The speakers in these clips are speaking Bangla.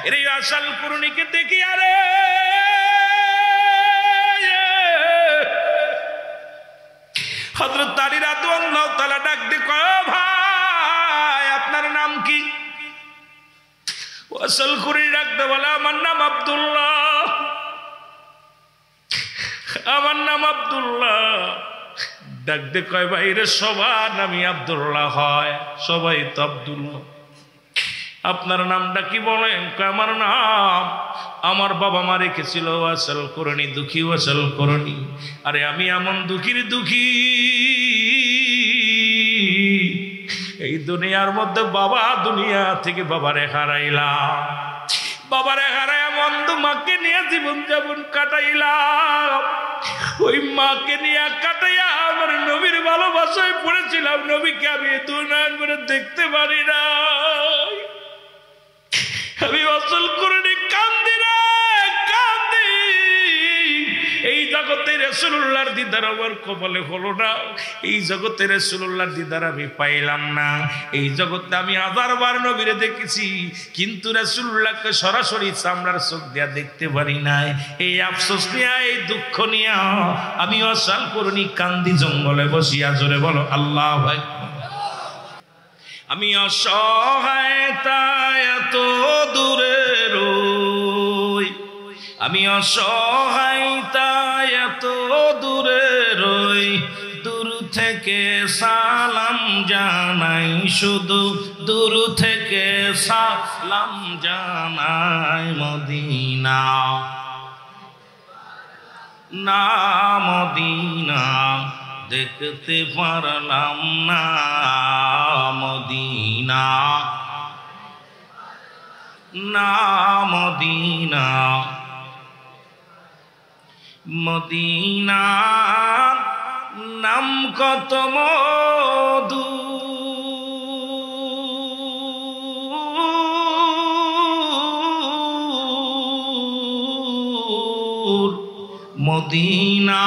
এর এই আসাল কুরুনিকে দেখি আরে হযরত আলী রাদিয়াল্লাহু তাআলা ডাক দিয়ে কয় ভাই আপনার নাম কি? আসাল কুরুনি ডাক দিয়ে বলে আমার নাম আব্দুল্লাহ, আমার নাম আব্দুল্লাহ। ডাক দিয়ে কয় ভাই রে সবার নামই আব্দুল্লাহ হয়, সবাই তো আব্দুল্লাহ, আপনার নামটা কি বলেন? আমার নাম আমার বাবা মা রেখেছিল ওয়াসাল কুরনি, দুঃখী ওয়াসাল কুরনি। আরে আমি এমন দুঃখীর দুঃখী এই দুনিয়ার মধ্যে বাবা দুনিয়া থেকে বাবারে হারাইলাম, বাবারে হারাই অন্ধ মাকে নিয়ে জীবন যাপন কাটাইলাম, ওই মাকে নিয়ে কাটাইয়া আমার নবীর ভালোবাসায় পড়েছিলাম, নবীকে আমি দুনিয়া করে দেখতে পারি না। আমি ওয়াসাল কুরনি কান্দি না কান্দি, এই জগতে রাসূলুল্লাহর দিদার আমার কপালে হলো না, এই জগতে রাসূলুল্লাহর দিদার আমি পাইলাম না। এই জগতে আমি হাজারবার নবীরে দেখেছি কিন্তু রাসূলুল্লাহকে সরাসরি চামড়ার চোখ দিয়া দেখতে পারি নাই। এই আফসোস নিয়ে এই দুঃখ নিয়ে আমি ওয়াসাল কুরনি কান্দি জঙ্গলে বসিয়া। জোরে বলো আল্লাহু আকবার। আমি অসহায় তাই এত দূরে রই, আমি অসহায় তাই এত দূরে রই, দূর থেকে সালাম জানাই, শুধু দূর থেকে সালাম জানাই। মদিনা না মদিনা দেখতে পারলাম না, মদিনা না মদিনা, মদিনা নাম কত মধু, মদিনা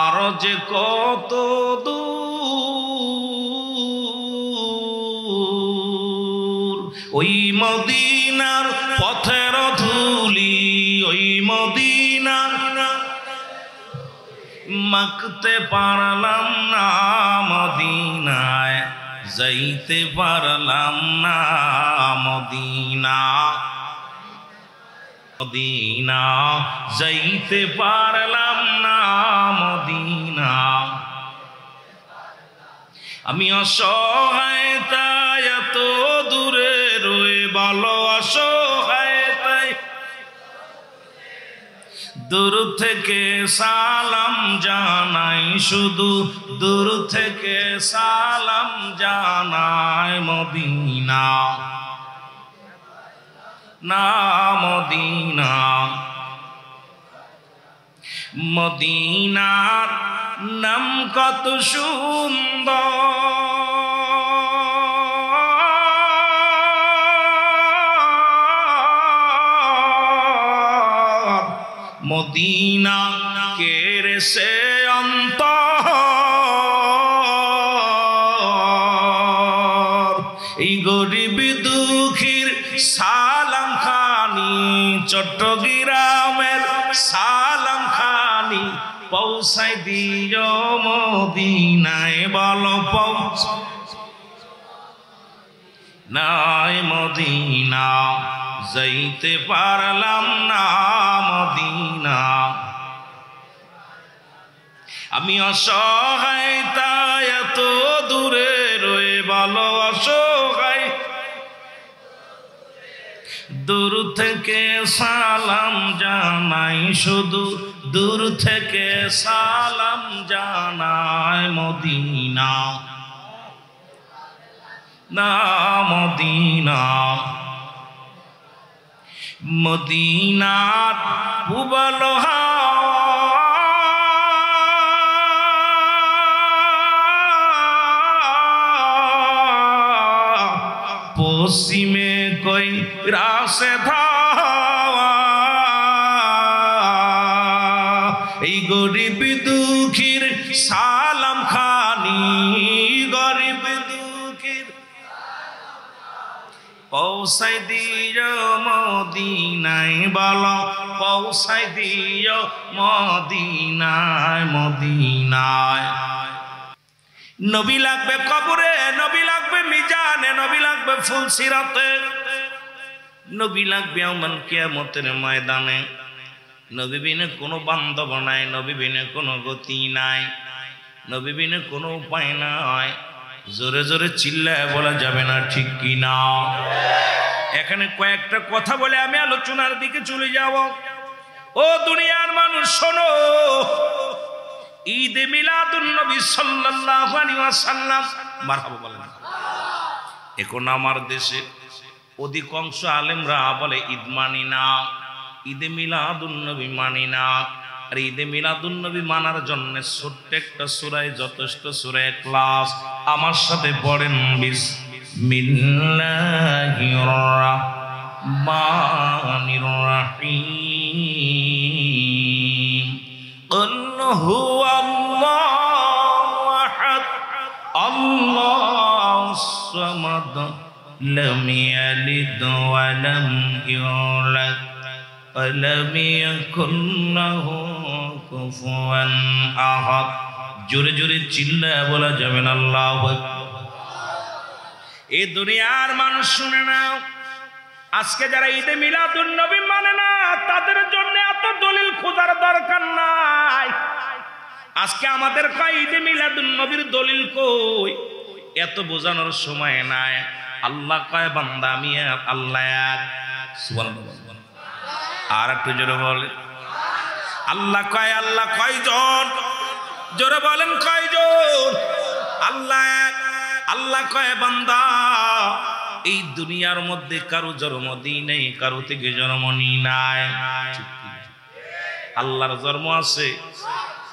আর যে কত দূর, ওই মদিনার পথের ধুলি, ওই মদিনার মাখতে পারলাম না, মদিনায় যাইতে পারলাম না, মদিনা মদিনা যাইতে পারলাম না, মদিনা। আমি অসহায় তাই এত দূরে রয়ে, বলো অসহায় তাই দূর থেকে সালাম জানাই, শুধু দূর থেকে সালাম জানাই। মদিনা না মদিনা, মদিনার নাম কত সুন্দর, মদিনা কেড়ে সে অন্তর, এই গরিব দুঃখীর সালাম খানি, চট্টগ্রামের সালাম খানি পৌঁছাই দিও মদিনায়, বলো নাই মদিনা যাইতে পারলাম না, মদিনা। আমি অসহায় তাই এত দূরে রয়ে, বলো অসহায় দূর থেকে সালাম জানাই, শুধু দূর থেকে সালাম জানাই। মদিনা না মদিনা, মদিনার পূবাল পশ্চিমে কই রাসে ধাওয়া, এই গরিব দুঃখীর সালাম খানি, গরিব দুঃখীর পৌঁছাই দিও মদিনায়, বলো পৌঁছাই দিও মদিনায়, মদিনায়। নবী লাগবে কবরে, নবী লাগবে মিজানে, নবী লাগবে ফুলসিরাতে, নবী লাগবে ইয়াউমুল কিয়ামতের ময়দানে। নবী বিনে কোনো বান্ধব নাই, নবী বিনে কোনো গতি নাই, নবী বিনে কোনো উপায় নাই। জোরে জোরে চিল্লায় বলা যাবে না, ঠিক কি না? এখানে কয়েকটা কথা বলে আমি আলোচনার দিকে চলে যাব। ও দুনিয়ার মানুষ শোনো, ঈদে মিলাদুন নবী সাল্লাল্লাহু আলাইহি ওয়াসাল্লাম, মারহাবা বলেন। এখন আমার দেশে অধিকাংশ আলেমরা বলে ঈদ মানি না, ঈদে মিলাদুন নবী মানি না। আর ঈদে মিলাদুন নবী মানার জন্য ছোট্ট একটা সূরায় যথেষ্ট, সূরা ইখলাস। আমার সাথে পড়েন, বিসমিল্লাহির রাহমানির রাহিম। কুল হুয়াল্লাহু আহাদ, আল্লাহুস সামাদ, লাম ইয়ালিদ ওয়া লাম ইউলাদ ওয়া লাম ইয়াকুল লাহু কুফুয়ান আহাদ। জোরে জোরে চিল্লায় বলা যাবে না আল্লাহু আকবার। এই দুনিয়ার মানুষ শুনে নাও, আজকে যারা ঈদে মিলাদুন নবী মানে না, তাদের জন্য এত দলিল খোঁজার দরকার নাই। আজকে আমাদের কয় ঈদে মিলাদুন নবীর দলিল কই, এত বোঝানোর সময় নাই। আল্লাহ কয় বান্দা আমি আল্লাহ এক, সুবহানাল্লাহ। আর একটু জোরে বলে আল্লাহ কয়, আল্লাহ কয়জন? জোরে বলেন কয়জন? আল্লাহ এক। আল্লাহ কয় বান্দা এই দুনিয়ার মধ্যে কারো জন্ম দিই নেই, কারো থেকে জন্ম নি নাই। আল্লাহর জন্ম আছে,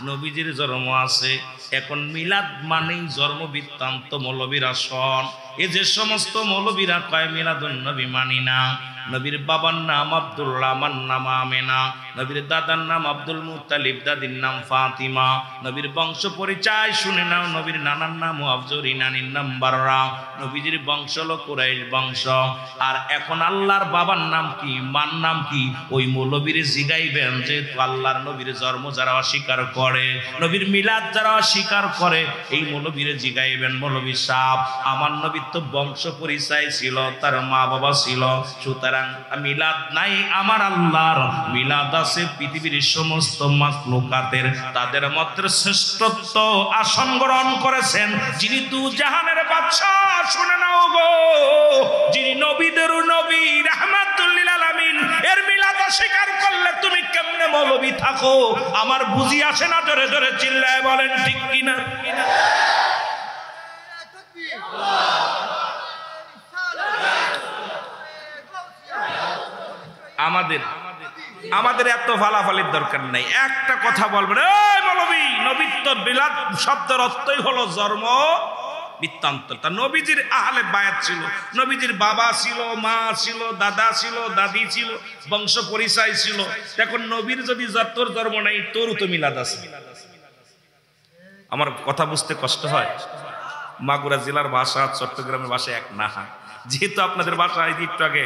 নবীজির জন্ম আছে। এখন মিলাদ মানেই জন্ম বৃত্তান্ত মৌলবীরা শোন। এ যে সমস্ত মৌলবীরা কয় মিলাদুন নবী মানি না, নবীর বাবার নাম আব্দুল্লাহ, আমার নাম আমেনা, নবীর দাদার নাম আব্দুল মুত্তালিব, দাদির নাম ফাতিমা, নবীর বংশ পরিচয় শুনে নাও, নবীর নানার নাম আফজরি, নানির নাম বাররা, নবীজির বংশ হলো কুরাইশ বংশ। আর এখন আল্লাহর বাবার নাম কি, মার নাম কি, ওই মৌলবীর জিগাইবেন যে আল্লাহর নবীর জন্ম যারা অস্বীকার করে, নবীর মিলাদ যারা অস্বীকার করে, এই মৌলবীর জিগাইবেন, মৌলবী সাহেব আমার নবীর তো বংশ পরিচয় ছিল, তার মা বাবা ছিল, সুতরাং মিলাদ নাই আমার আল্লাহর, মিলাদ আছে পৃথিবীর সমস্ত মাখলুকাতের। তাদের মধ্যে শ্রেষ্ঠত্ব আসন গ্রহণ করেছেন যিনি দু জাহানের বাদশা। শুনে নাও গো, যিনি নবীদের নবী, রাহমাতুল লিল আলামিন, এর মিলাদ অস্বীকার করলে তুমি কেমনে মৌলবী থাকো? আমার বুঝি আসে না। জোরে জোরে চিল্লায় বলেন ঠিক কিনা? আমাদের এত ফালাফালির দরকার নাই। একটা কথা বলবেন, এই মৌলবী, নবীত্ব বিলাদ শব্দের অর্থই হলো জন্ম বৃত্তান্ত। তা নবীজির আহলে বায়াত ছিল, নবীজির বাবা ছিল, মা ছিল, দাদা ছিল, দাদি ছিল, বংশ পরিচয় ছিল। এখন নবীর যদি তোর জন্ম নাই, তোরও তো মিলাদ আছে। আমার কথা বুঝতে কষ্ট হয়। মাগুরা জেলার ভাষা চট্টগ্রামের ভাষা এক না। যেহেতু আপনাদের ভাষা একটু আগে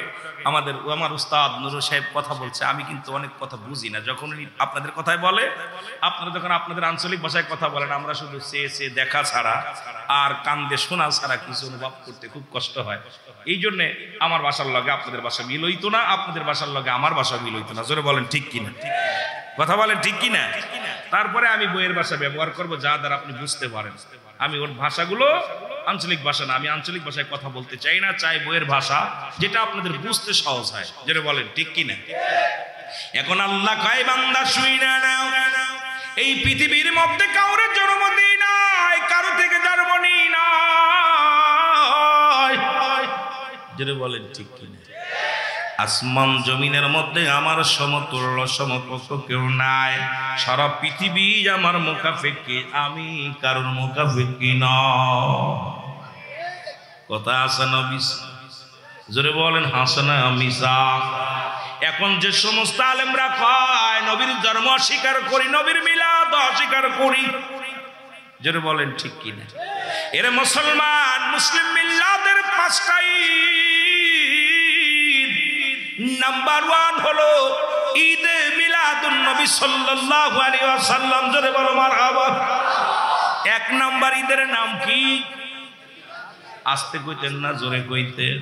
আমার উস্তাদ নুরুল সাহেব কথা বলছে, আমি কিন্তু অনেক কথা বুঝি না। যখন আপনাদের কথায় বলে, আপনারা যখন আপনাদের আঞ্চলিক ভাষায় কথা বলেন, আমরা শুধু চেয়ে দেখা ছাড়া আর কান দিয়ে শোনা ছাড়া কিছু অনুভব করতে খুব কষ্ট হয়। এই জন্যে আমার ভাষার লগে আপনাদের ভাষা মিল হইতো না, আপনাদের ভাষার লগে আমার ভাষা মিল হইতো না। জোরে বলেন ঠিক কিনা? কথা বলেন ঠিক কিনা? তারপরে আমি বইয়ের ভাষা ব্যবহার করবো যা দ্বারা আপনি বুঝতে পারেন। আমি ওর ভাষাগুলো আঞ্চলিক ভাষা না, আমি আঞ্চলিক ভাষায় কথা বলতে চাই না, চাই বইয়ের ভাষা, যেটা আপনাদের বুঝতে সহজ হয়। যেটা বলেন ঠিক কিনা? এখন আল্লাহ কয় বান্দা শুইনা নাও, এই পৃথিবীর মধ্যে কাউরে জন্ম দিই নাই, কারো থেকে জন্ম নিই নাই। যেটা বলেন ঠিক কিনা? আসমান জমিনের মধ্যে আমার সমতুল্য সমকক্ষ কেউ নাই। সারা পৃথিবী আমার মুখাফেক্ষি, আমি কারোর মুখাফেক্ষি নয়। কথা আছে না মিছা? জোরে বলেন হাসানা মিছা? এখন যে সমস্ত আলেমরা কয় নবীর জন্ম অস্বীকার করি, নবীর মিলাদ অস্বীকার করি, জোরে বলেন ঠিক কিনা? এর মুসলমান, মুসলিম মিল্লাতের পাঁচটাই নাম্বার 1 হলো ঈদে মিলাদুন নবী সাল্লাল্লাহু আলাইহি ওয়াসাল্লাম। জোরে বলো মারহাবা। 1 নাম্বার ঈদের নাম কি? আস্তে কইতেন না জোরে কইতেন?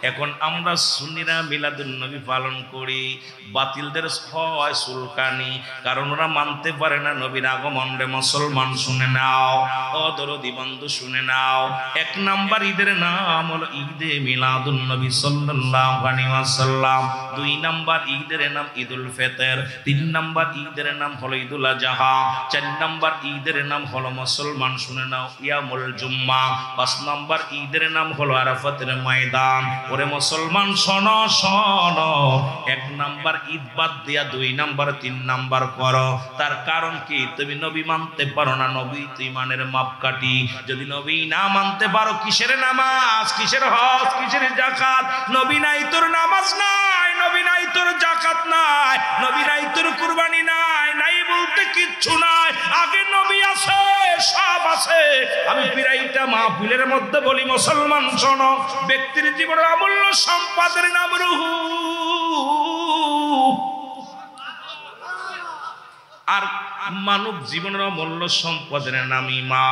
এখন আমরা সুন্নিরা মিলাদুন নবী পালন করি, বাতিলদের হয় সুলকানি, কারণ ওরা মানতে পারে না নবীর আগমন। রে মুসলমান শুনে নাও, অদরদি বন্ধু শুনে নাও, 1 নাম্বার ঈদের নাম হলো ঈদে মিলাদুন নবী সাল্লাল্লাহু আলাইহি ওয়াসাল্লাম। 2 নাম্বার ঈদের নাম ঈদুল ফিতর। 3 নাম্বার ঈদের নাম হলো ঈদুল আযহা। 4 নাম্বার ঈদের নাম হলো মুসলমান শুনে নাও ইয়ামুল জুম্মা। 5 নাম্বার ঈদের নাম হলো আরাফাতের ময়দান। ওরে মুসলমান শোনো শোনো, 1 নাম্বার ঈদ বাদ দিয়া 2 নাম্বার 3 নাম্বার করো। তার কারণ কি? তুমি নবী মানতে পারো না, নবী তো ইমানের মাপকাঠি। যদি নবী না মানতে পারো, কিসের নামাজ, কিসের হজ, কিসের যাকাত? নবী নাই তোর নামাজ নাই, নবী নাই তোর যাকাত নাই, নবী নাই তোর কুরবানি নাই, নাই বলতে কিচ্ছু নাই। আগে নবী আছে, সব আছে। আমি পিরাইটা মাহফিলের মধ্যে বলি, মুসলমান শোনো, ব্যক্তির জীবনের অমূল্য সম্পদের নাম রূহ, আর মানব জীবনের অমূল্য সম্পদের নাম ঈমান।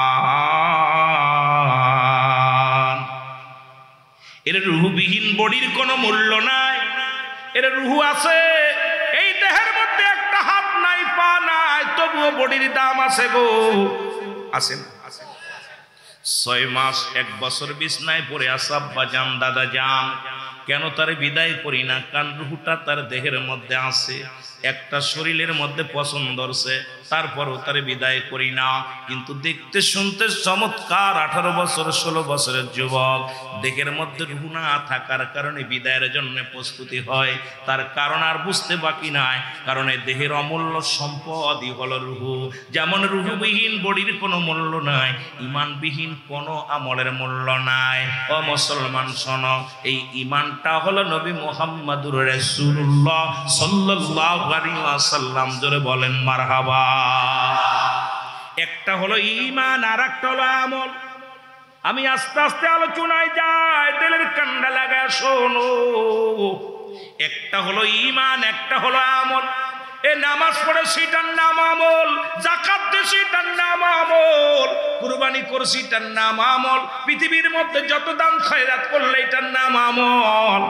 এর রূহবিহীন বডির কোনো মূল্য নাই। এর রূহ আছে, এই দেহের মধ্যে একটা হাত নাই, পা নাই, তবুও বডির দাম আছে গো, আছে না? 6 মাস 1 বছর বিছনায় পড়ে আসা আব্বা জান, দাদা জান, কেন তার বিদায় করি না? কারণ রূহটা তার দেহের মধ্যে আছে, একটা শরীরের মধ্যে পছন্দ হচ্ছে, তারপরও তার বিদায় করি না। কিন্তু দেখতে শুনতে চমৎকার 18 বছর 16 বছরের যুবক, দেহের মধ্যে রূহ না থাকার কারণে বিদায়ের জন্য প্রস্তুতি হয়। তার কারণ আর বুঝতে বাকি নাই, কারণ এই দেহের অমূল্য সম্পদই হলো রূহ। যেমন রূহবিহীন বডির কোনো মূল্য নাই, ঈমানবিহীন কোনো আমলের মূল্য নাই। ও মুসলমান শোনো, এই ঈমানটা হলো নবী মুহাম্মদুর রাসূলুল্লাহ সাল্লাল্লাহু আলাইহি ওয়াসাল্লাম। জোরে বলেন মারহাবা। একটা হলো ঈমান, আর একটা হলো আমল। আমি আস্তে আস্তে আলোচনায় যাই, দিলের কান্ডা লাগায় শোনো। একটা হলো ঈমান, একটা হলো আমল। এ নামাজ পড়ে সেটার নাম আমল, যাকাত দিয়ে সেটার নাম আমল, কুরবানি করছি এটার নাম আমল, পৃথিবীর মধ্যে যত দান খয়রাত করলে এটার নাম আমল।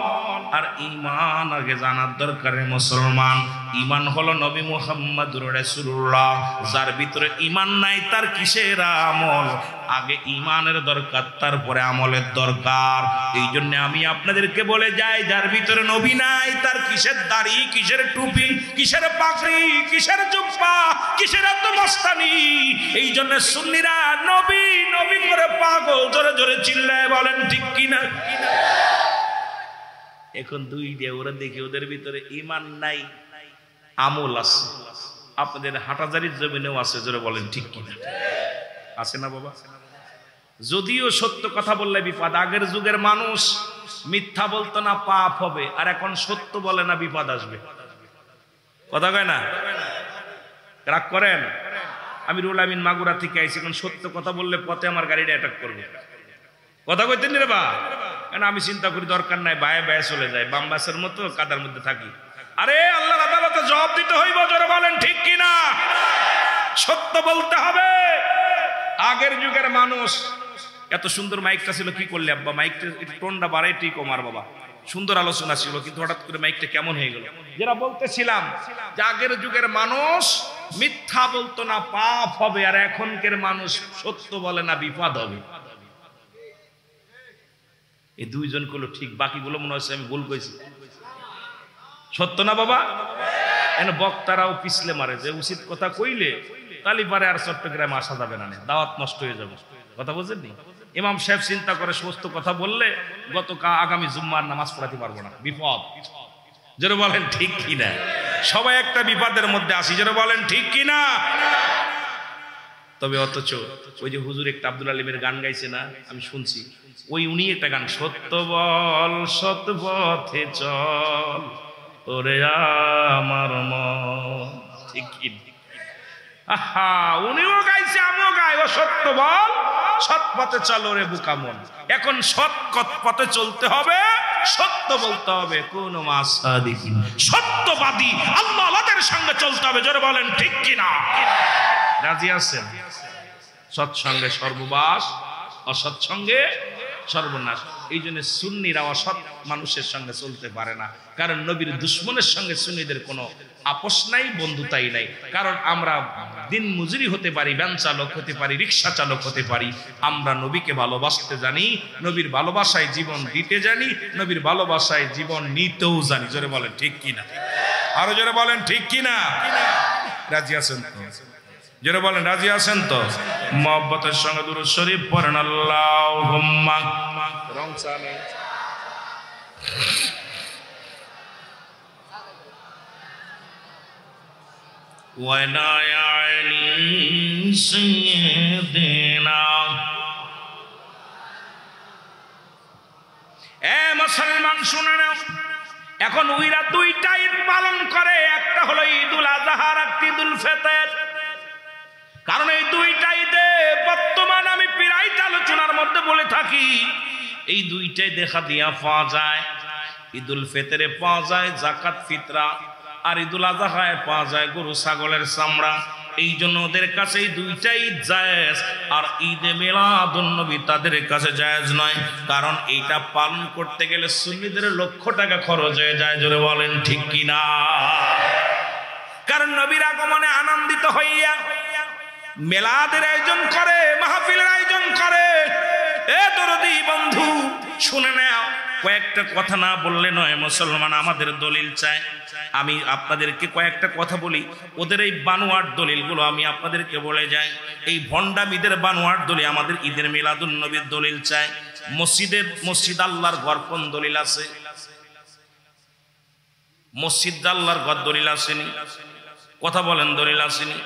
আর ঈমান আগে জানার দরকার মুসলমান। ঈমান হলো নবী মুহাম্মদুর রাসূলুল্লাহ। যার ভিতরে ঈমান নাই, তার কিসের আমল? আগে ঈমানের দরকার, তারপরে আমলের দরকার। এই জন্য আমি আপনাদেরকে বলে যাই, যার ভিতরে নবী নাই, তার কিসের দাড়ি, কিসের টুপি, কিসের পাগড়ি, কিসের জুব্বা, কিসের এত মস্তানি? এই জন্য সুন্নিরা নবী নবী করে পাগল। জোরে জোরে চিল্লায় বলেন ঠিক কিনা? এখন 2 দিয়ে ওরা দেখি ওদের ভিতরে ঈমান নাই, আমল আছে। আপনাদের হাটাজারির জমিনেও আছে, জোরে বলেন ঠিক কিনা? আছে না বাবা? যদিও সত্য কথা বললে বিপদ। আগের যুগের মানুষ মিথ্যা বলতো না, পাপ হবে, আর এখন সত্য বলে না, বিপদ আসবে। কথা কয় না? রাগ করেন? আমি রুল আমিন মাগুরা থেকে আইছি, এখন সত্য কথা বললে পথে আমার গাড়িটা অ্যাটাক করবে। কথা কইতেন রে বা? কেন আমি চিন্তা করি দরকার নাই, বায়ে বায়ে চলে যায়, বামবাসের মতো কাদার মধ্যে থাকি। আরে আল্লাহর আদালতে জবাব দিতে হইব, জোরে বলেন ঠিক কিনা? সত্য বলতে হবে। আগের যুগের মানুষ, এত সুন্দর মাইকটা ছিল, কি করলে আব্বা? মাইকটা একটু টোনটা বাড়াই, ঠিক আমার বাবা, সুন্দর আলোচনা ছিল, কিন্তু হঠাৎ করে মাইকটা কেমন হয়ে গেল? যেটা বলতেছিলাম, যে আগের যুগের মানুষ মিথ্যা বলতো না, পাপ হবে, আর এখনকার মানুষ সত্য বলে না, বিপদ হবে। এই 2 জন গুলো ঠিক, বাকিগুলো মনে হচ্ছে আমি ভুল কইছি। সত্য না বাবা? এন বক্তারাও পিছলে মারে, যে উচিত কথা কইলে তালি পারে আর চট্টগ্রামে আসা যাবে না, দাওয়াত নষ্ট হয়ে যাবে। কথা বুঝেননি? ইমাম সাহেব চিন্তা করে সমস্ত কথা বললে আগামী জুম্মার নামাজ পড়াতে পারবো না, বিপদ। যারা বলেন ঠিক কিনা? সবাই একটা বিপদের মধ্যে আসি, যারা বলেন ঠিক কিনা? তবে অথচ ওই যে হুজুর একটা আব্দুল আলিমের গান গাইছে না, আমি শুনছি, উনি একটা গান, সত্য বল সৎ পথে চল ওরে আমার মন, ঠিক কি? আহা, উনিও গাইছে, আমিও গাই, ও সত্য বল সৎ পথে চল রে বুকা মন। এখন সৎ পথে চলতে হবে, সত্য বলতে হবে, কোন মাসাদিকিন, সত্যবাদী আল্লাহর সঙ্গে চলতে হবে। জোরে বলেন ঠিক কিনা? রাজি আছেন? সৎসঙ্গে সর্ববাস, অসৎসঙ্গে সর্বনাশ। এই জন্য সুন্নিরা অসৎ মানুষের সঙ্গে চলতে পারে না, কারণ নবীর দুশ্মনের সঙ্গে সুন্নিদের কোনো আপোষ নাই, বন্ধুতাই নাই। কারণ আমরা দিন মজুরি হতে পারি, ভ্যান চালক হতে পারি, রিক্সা চালক হতে পারি, আমরা নবীকে ভালোবাসতে জানি, নবীর ভালোবাসায় জীবন দিতে জানি, নবীর ভালোবাসায় জীবন নিতেও জানি। জোরে বলেন ঠিক কিনা? আরো জোরে বলেন ঠিক কিনা? রাজি আছেন তো? জোরে বলেন রাজি আছেন তো? মহব্বতের সঙ্গে দুরূদ শরীফ পড়েন। আল্লাহুম্মা রং চা নেই। ওয়ালা আলী সাইয়্যিদিনা। এ মুসলমান শুনে নাও, এখন ওইরা দুইটা ঈদ পালন করে, একটা হলো ঈদুল আযহা আর একটা ঈদুল ফিতর। কারণ এই দুইটা ঈদে বর্তমান আমি প্রায় আলোচনার মধ্যে বলে থাকি, এই দুইটাই দেখা দিয়া পাওয়া যায়। ঈদুল ফিতরে পাওয়া যায় যাকাত ফিতরা, আর ঈদুল আযহায় পাওয়া যায় গরু ছাগলের চামড়া। এই জন্য ওদের কাছে এই দুইটাই জায়েজ, আর ঈদে মিলাদুন নবী তাদের কাছে জায়েজ নয়। কারণ এইটা পালন করতে গেলে সুন্নিদের লক্ষ টাকা খরচ হয়ে যায়। জোরে বলেন ঠিক কিনা? কারণ নবীর আগমনে আনন্দিত হইয়া মেলাদের আয়োজন করে, মাহফিলের আয়োজন করে। এ দরদি বন্ধু শুনে নাও, কয়েকটা কথা না বললে নয় মুসলমান, আমাদের দলিল চাই। আমি আপনাদেরকে কয়েকটা কথা বলি, ওদের এই বানোয়াট দলিলগুলো আমি আপনাদেরকে বলে যাই। এই ভণ্ডামিদের বানোয়াট দলিল আমাদের ঈদের মিলাদুন নবীর দলিল চাই। মসজিদ আল্লাহর ঘর কোন দলিল আছে? মসজিদ আল্লাহর ঘর দলিল আসেনি? কথা বলেন দলিল আসেনি?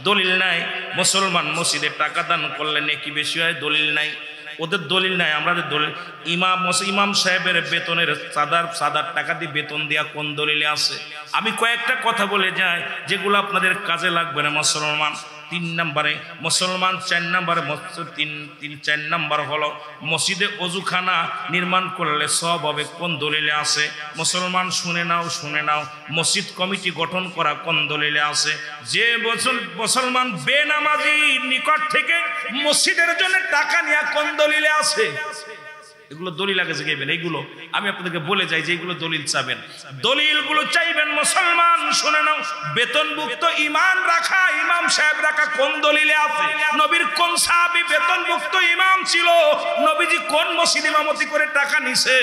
দলিল নাই। মুসলমান মসজিদে টাকা দান করলে নেকি বেশি হয়, দলিল নাই। ওদের দলিল নাই, আমাদের দলিল। ইমাম সাহেবের বেতনের সাদার টাকা দিয়ে বেতন দেওয়া কোন দলিলে আছে? আমি কয়েকটা কথা বলে যাই যেগুলো আপনাদের কাজে লাগবে না মুসলমান। 3 নম্বরে মুসলমান, 4 নম্বরে চার নম্বর হলো মসজিদে অজুখানা নির্মাণ করলে সব হবে, কোন দলিলে আছে? মুসলমান শুনে নাও, শুনে নাও। মসজিদ কমিটি গঠন করা কোন দলিলে আছে? যে মুসলমান বেনামাজির নিকট থেকে মসজিদের জন্য টাকা নেওয়া কোন দলিলে আছে? এগুলো দলিল আগে জাগাইবেন। এইগুলো আমি আপনাদেরকে বলে যাই যে এগুলো দলিল চাবেন, দলিলগুলো চাইবেন। মুসলমান শুনে নাও, বেতনভুক্ত ইমাম রাখা, ইমাম সাহেব রাখা কোন দলিলে আছে? নবীর কোন সাহাবী বেতনভুক্ত ইমাম ছিল? নবীজি কোন মসজিদ ইমামতি করে টাকা নিছে?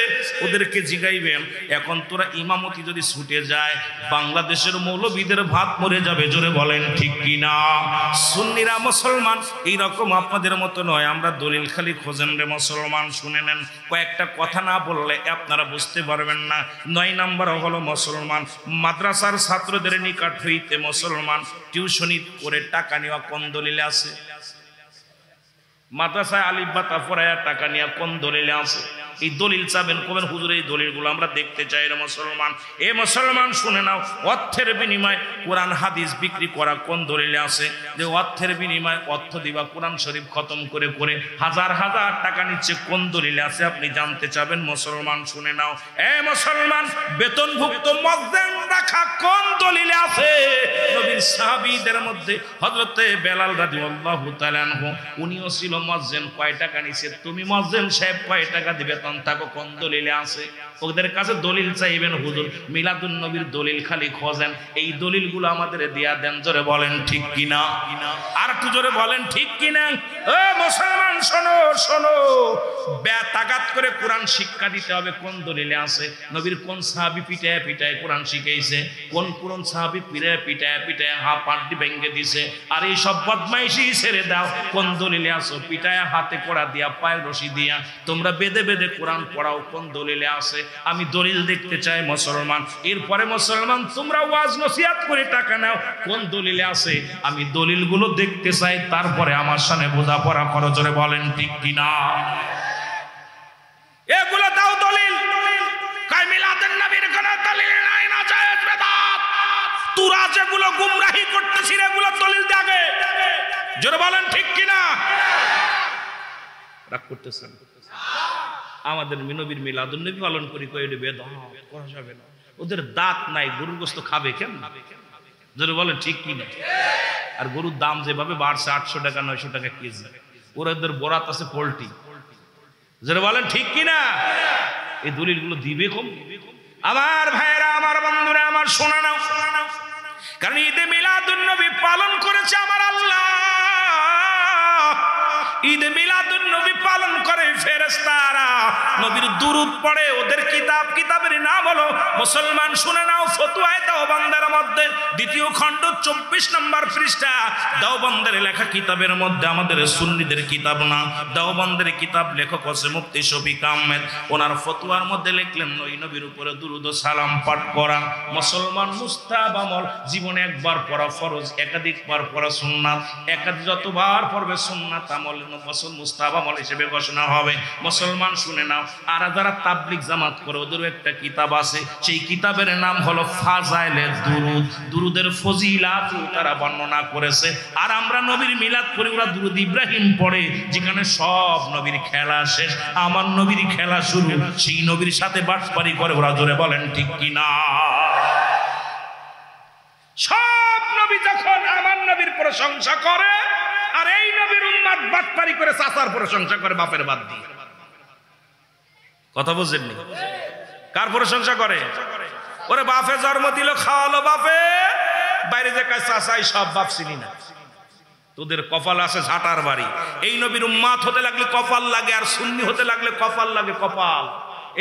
ওদেরকে জিগাইবেন। এখন তোরা ইমামতি যদি ছুটে যায়, বাংলাদেশের মৌলবীদের ভাত মরে যাবে। জোরে বলেন ঠিক কিনা? সুন্নিরা মুসলমান এইরকম আপনাদের মতো নয়, আমরা দলিল খালি খোঁজেন রে মুসলমান। শুনে নেন, কয়েকটা কথা না বললে আপনারা বুঝতে পারবেন না। 9 নম্বর হলো মুসলমান মাদ্রাসার ছাত্রদের নিকট হইতে মুসলমান টিউশনি করে টাকা নেওয়া কোন দলিলে আছে? মাদ্রাসায় আলিফ বা তা পড়ায়া টাকা নেওয়া কোন দলিলে আছে? এই দলিল চাবেন, কবেন হুজুর এই দলিলগুলো আমরা দেখতে চাই রে মুসলমান। এ মুসলমান শুনে নাও, অর্থের বিনিময়ে কোরআন হাদিস বিক্রি করা কোন দলিলে আছে? যে অর্থের বিনিময়ে অর্থ দিবা, কোরআন শরীফ খতম করে করে হাজার হাজার টাকা নিচ্ছে, কোন দলিলে আছে? আপনি জানতে চাবেন মুসলমান। শুনে নাও, এ মুসলমান বেতনভুক্ত মুয়াজ্জিন রাখা কোন দলিলে আছে? নবীর সাহাবীদের মধ্যে হযরতে বেলাল রাদিয়াল্লাহু তাআলা আনহু, উনিও ছিল মুয়াজ্জিন। কয় টাকা নিছে? তুমি মুয়াজ্জিন সাহেব কয় টাকা দিবে? তাকে কোন দলিলে আছে? ওদের কাছে দলিল চাইবেন। হুজুর মিলাদুন নবীর দলিল খালি খোঁজেন, এই দলিলগুলো আমাদের দিয়া দেন। জোরে বলেন ঠিক কিনা? আর একটু জোরে বলেন ঠিক কিনা? ও মুসলমান শোনো, শোনো, বেতাগাত করে কোরআন শিক্ষা দিতে হবে, কোন দলিলে আছে? নবীর কোন সাহাবী পিটায় পিটায় কোরআন শিখাইছে? কোন সাহাবী পিটায় পিটায় পিটায় পাটি ভেঙে দিছে? আর এই সব বদমাইশি ছেড়ে দাও, কোন দলিলে আছো? পিটায় হাতে কড়া দিয়া, পায়ে রশি দিয়া তোমরা বেঁধে বেঁধে কোরআন পড়াও, কোন দলিলে আছে? আমি দলিল দেখতে চাই মুসলমান। এরপরে মুসলমান তোমরা ওয়াজ নসিহত করে টাকা নাও, কোন দলিলে আছে? আমি দলিলগুলো দেখতে চাই, তারপরে আমার সামনে বোঝাপড়া করো। জোরে বলেন ঠিক কিনা? এগুলো দাও দলিল। কাই মিলাদুন নবীর কোন দলিল নাই, না জায়েজ বেদাত। তোরা যেগুলো গুমরাহি করতেছিস এগুলো দলিল দাগে। জোরে বলেন ঠিক কিনা? রাগ করতেছেন? আমাদের নবীর মিলাদুন্নবী পালন করি, কই এটা বেদাত করা যাবে না। ওদের দাঁত নাই, গরুর গোশত খাবে কেন? যদি বলেন ঠিক কি না? আর গরুর দাম যেভাবে বাড়ছে 800 টাকা 900 টাকা কেজি, ওদের বরাত আছে পোল্ট্রি। যদি বলেন ঠিক কি না? এই দলিলগুলো দিবে কম? আমার ভাইরা, আমার বন্ধুরা, আমার শোনা নাও, কারণ ঈদে মিলাদুন্নবী পালন করেছে আমার আল্লাহ। ঈদে মিলাদুন্নবী পালন করে ফেরেশতারা, নবীর দুরূদ পড়ে। ওদের কিতাবের নাম হলো, মুসলমান শুনে নাও, ফতোয়ায়ে দেওবন্দের মধ্যে 2য় খণ্ড 24 নম্বর পৃষ্ঠা, দেওবন্দের লেখা কিতাবের মধ্যে, আমাদের সুন্নিদের কিতাব না, দেওবন্দের কিতাব, লেখক হচ্ছে মুফতি শফিক আহমেদ। ওনার ফতোয়ার মধ্যে লিখলেন, ওই নবীর উপরে দুরূদ ও সালাম পাঠ করা মুসলমান মুস্তাহাব আমল। জীবনে একবার পড়া ফরজ, একাধিকবার পড়া সুন্নাত। যতবার পড়বে সুন্নাত আমল মুস্তাহাব আমল হিসেবে ঘোষণা হবে। মুসলমান শুনে নাও, আর যারা তাবলিগ জামাত করে ওদেরও একটা কিতাব আছে, সেই কিতাবের নাম হলো ফাজাইলে দুরুদ। দুরুদের ফজিলাত তারা বর্ণনা করেছে। আর আমরা নবীর মিলাদ করি, ওরা দুরুদ ইব্রাহিম পড়ে, যেখানে সব নবীর খেলা শেষ, আমার নবীর খেলা শুরু। সেই নবীর সাথে বাটপারি করে ওরা, জোরে বলেন ঠিক কিনা? সব নবী যখন আমার নবীর প্রশংসা করে, আর এই নবীর উম্মত বাটপারি করে চাচার প্রশংসা করে বাপের বাদ দিয়ে। কথা বুঝেননি? কার প্রশংসা করে? ওরে বাপে জন্ম দিল, খাওয়ালো বাপে, বাইরে যে কাজ চাচাই সব বাপ চিনি না। তোদের কপাল আছে ঝাঁটার বাড়ি। এই নবীর উম্মত হতে লাগলে কপাল লাগে, আর সুন্নি হতে লাগলে কপাল লাগে। কপাল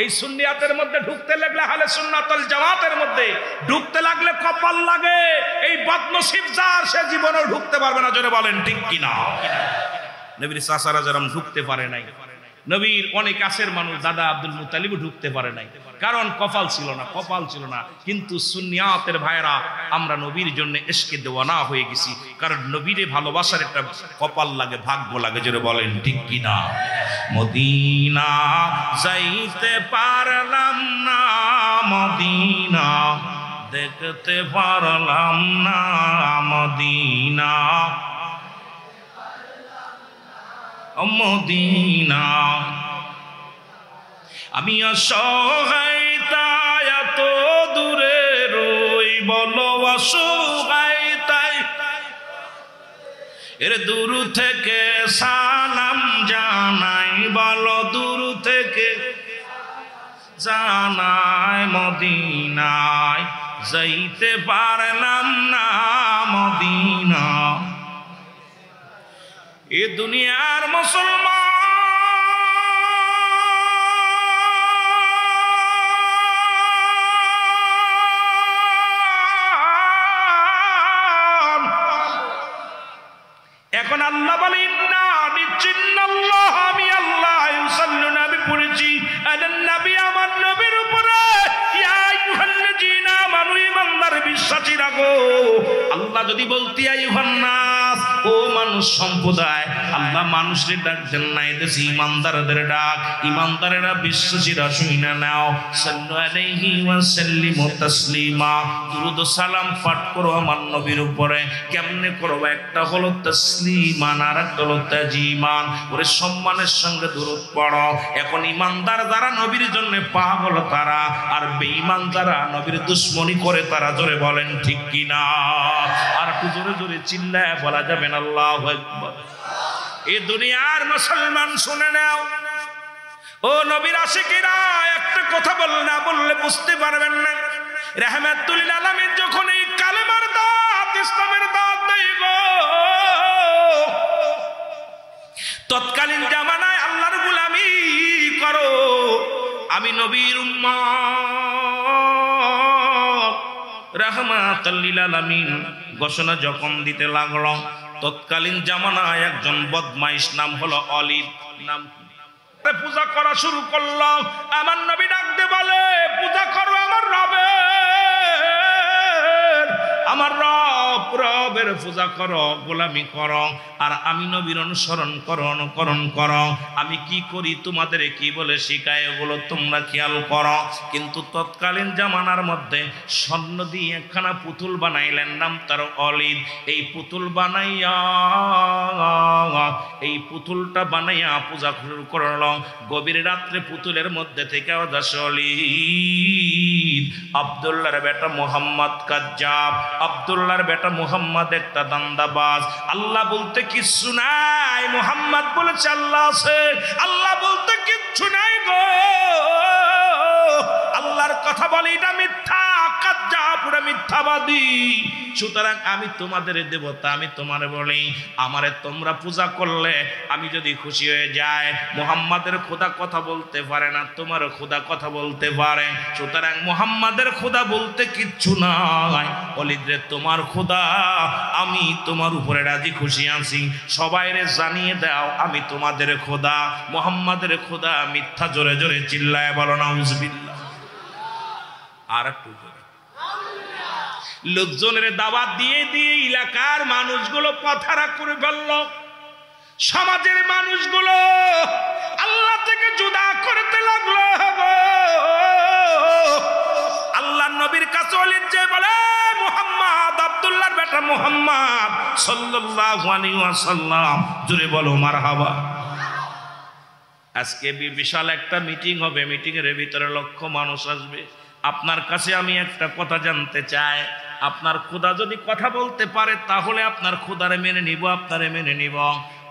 এই সুন্নিয়াতের মধ্যে ঢুকতে লাগলে, আহলে সুন্নাত ওয়াল জামাতের মধ্যে ঢুকতে লাগলে কপাল লাগে। এই বদনসিব যার, সে জীবনেও ঢুকতে পারবে না। জোরে বলেন ঠিক কিনা? নবীর চাচারা যারা ঢুকতে পারে নাই, নবীর অনেক কাছের মানুষ দাদা আব্দুল মুত্তালিবও ঢুকতে পারে নাই, কারণ কপাল ছিল না, কপাল ছিল না। কিন্তু সুন্নিয়াতের ভাইরা, আমরা নবীর জন্য ইশকে দেওয়ানা হয়ে গেছি, কারণ নবীরে ভালোবাসার একটা কপাল লাগে, ভাগ্য লাগে। জোরে বলেন ঠিক কিনা? মদিনা যাইতে পারলাম না, মদিনা দেখতে পারলাম না, মদিনা মদিনা। আমি অসহায় তাই এত দূরে রই, বলো অসহায় তাই এর দূর থেকে সালাম জানাই, বলো দূর থেকে জানাই। মদিনায় যাইতে পারলাম না, মদিনা। এ দুনিয়ার মুসলমান, এখন আল্লাহ বলেন না, নিশ্চিন্নাল্লাহ, আমি আল্লাহ ইউসাল্লুনা, আমি পড়েছি আলান নবী, আমার নবীর উপরে, ইয়া আইয়ুহাল্লাযীনা আমানু, ঈমানদার বিশ্বাসীরা গো। আল্লাহ যদি বলতে আইয়ুহান নাস, ও মানুষ সম্প্রদায়, আল্লাহ মানুষের ডাক দেন না, এদেশে ঈমানদারদের ডাক। ঈমানদারেরা বিশ্বাসীরা শুনে নাও, সাল্লু আলাইহি ওয়া সাল্লিমু তাসলিমা, দুরূদ ও সালাম পাঠ করো আমার নবীর উপরে। কেমনে করবে? একটা হলো তাসলিমান, আর একটা হলো তাজিমান। ওরে সম্মানের সঙ্গে দুরূদ পড়ো। এখন ঈমানদার যারা নবীর জন্য পাগল তারা, আর বেঈমান যারা নবীর দুশমনি করে তারা। জোরে বলেন ঠিক কিনা? আর একটু জোরে জোরে চিল্লায় বলা যাবে না আল্লাহু আকবার। এই দুনিয়ার মুসলমান শুনে নাও, ও নবীর আশিকেরা, একটা কথা বললে বুঝতে পারবেন না। রাহমাতুল লিল আলামিন যখন এই কালেমার দাওয়াত, ইসলামের দাওয়াত দেয় গো, তৎকালীন জামানায় আল্লাহর গোলামি করো, আমি নবীর উম্মত, রাহমাতুল লিল আলামিন ঘোষণা যখন দিতে লাগলো, তৎকালীন জামানায় একজন বদমাইশ, নাম হলো অলিদ, নাম পূজা করা শুরু করলো। আমার নবী ডাকতে বলে, পূজা করো আমার রবের, আমার রবের রবের পূজা করো, গোলামি করো, আর আমি নবীর অনুসরণ করো, অনুকরণ করো। আমি কি করি তোমাদের কি বলে শিখায় এগুলো তোমরা খেয়াল করো। কিন্তু তৎকালীন জামানার মধ্যে স্বর্ণ দিয়ে একখানা পুতুল বানাইলেন, নাম তার অলিদ। এই পুতুল বানাইয়া, এই পুতুলটা বানাইয়া পূজা করল। গভীর রাত্রে পুতুলের মধ্যে থেকে অলিদ, আব্দুল্লাহর বেটা মুহাম্মদ কাজ্জাব, আব্দুল্লাহর বেটা মুহাম্মদ একটা দান্দাবাজ। আল্লাহ বলতে কিচ্ছু নাই, মুহাম্মদ বলেছে আল্লাহ আছে। আল্লাহ বলতে কিচ্ছু নাই গো, আল্লাহর কথা বলে এটা মিথ্যা, কাজ্জাব পুরা মিথ্যাবাদী। সুতরাং আমি তোমাদের দেবতা, আমি তোমারে বলি আমারে তোমরা পূজা করলে আমি যদি খুশি হয়ে যাই। মুহাম্মাদের খোদা কথা বলতে পারে না, তোমার খোদা কথা বলতে পারে। সুতরাং মুহাম্মাদের খোদা বলতে কিচ্ছু নাই। অলিদরে তোমার খোদা, আমি তোমার উপরে রাজি খুশি আছি, সবাইরে জানিয়ে দাও আমি তোমাদের খোদা। মুহাম্মাদের খোদা মিথ্যা। জোরে জোরে চিল্লায় বলো নাউজুবিল্লাহ। আর একটু লোকজনের দাওয়াত দিয়ে দিয়ে এলাকার মানুষগুলো পথারা করে ফেলল। সমাজের মানুষগুলো আল্লাহ থেকে জুদা করতে লাগলো। আল্লাহ নবীর কাছে ওলিদ যে বলে মুহাম্মদ, আব্দুল্লাহর বেটা মুহাম্মদ সাল্লাল্লাহু আলাইহি ওয়াসাল্লাম, জোরে বলো মারহাবা। আজকে বিশাল একটা মিটিং হবে, মিটিং এর ভিতরে লক্ষ মানুষ আসবে। আপনার কাছে আমি একটা কথা জানতে চাই, আপনার খোদা যদি কথা বলতে পারে তাহলে আপনার খোদারে মেনে নিব, আপনারে মেনে নিব।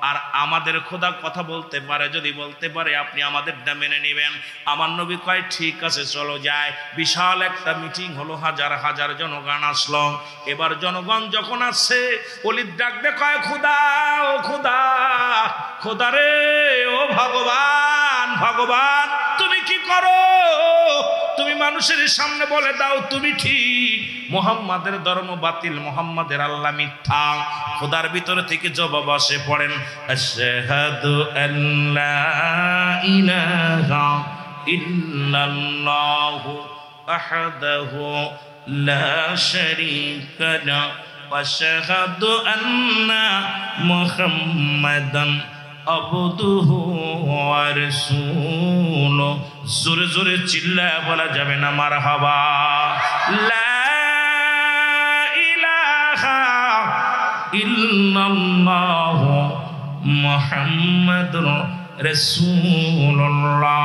আর আমাদের খোদা কথা বলতে পারে, যদি বলতে পারে আপনি আমাদেরটা মেনে নেবেন। আমার নবী কয় ঠিক আছে চলো যাই। বিশাল একটা মিটিং হলো, হাজার হাজার জনগণ আসলো। এবার জনগণ যখন আসছে, ওলিদ ডাকবে কয় খোদা, ও খোদা, খোদা রে, ও ভগবান, ভগবান তুমি কি করো? তুমি মানুষের সামনে বলে দাও তুমি ঠিক, মুহাম্মাদের ধর্ম বাতিল, মুহাম্মাদের আল্লাহ মিথ্যা। খোদার ভিতর থেকে জবাব আসে, পড়েন আশহাদু আল্লা ইলাহা ইল্লাল্লাহু আহাদাহু লা শারীকা লাহু ওয়া আশহাদু আন্না মুহাম্মাদান আবদুহু ওয়া রাসূলুহু। জোরে জোরে চিল্লায় বলা যাবে না মারহাবা। লা ইলাহা ইল্লাল্লাহু মুহাম্মাদুর রাসূলুল্লাহ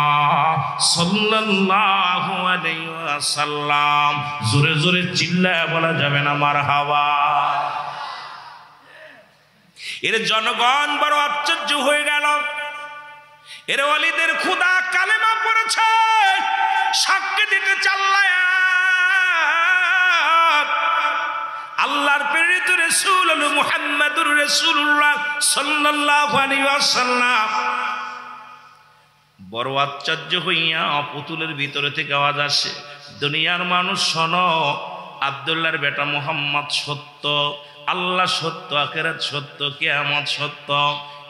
সাল্লাল্লাহু আলাইহি ওয়াসাল্লাম। জোরে জোরে চিল্লায় বলা যাবে না মারহাবা। এর জনগণ বড় আশ্চর্য হয়ে গেল। এর ওলিদের খোদা কালেমা পড়েছে, সাক্ষী দিতে চাল্লায় আল্লাহর প্রেরিত রাসূল হলো মুহাম্মাদুর রাসূলুল্লাহ সাল্লাল্লাহু আলাইহি ওয়াসাল্লাম। বড় আশ্চর্য হইয়া পুতুলের ভিতরে থেকে আওয়াজ আসে, দুনিয়ার মানুষ শোনো, আব্দুল্লাহর বেটা মুহাম্মদ সত্য, আল্লাহ সত্য, আখিরাত সত্য, কিয়ামত সত্য।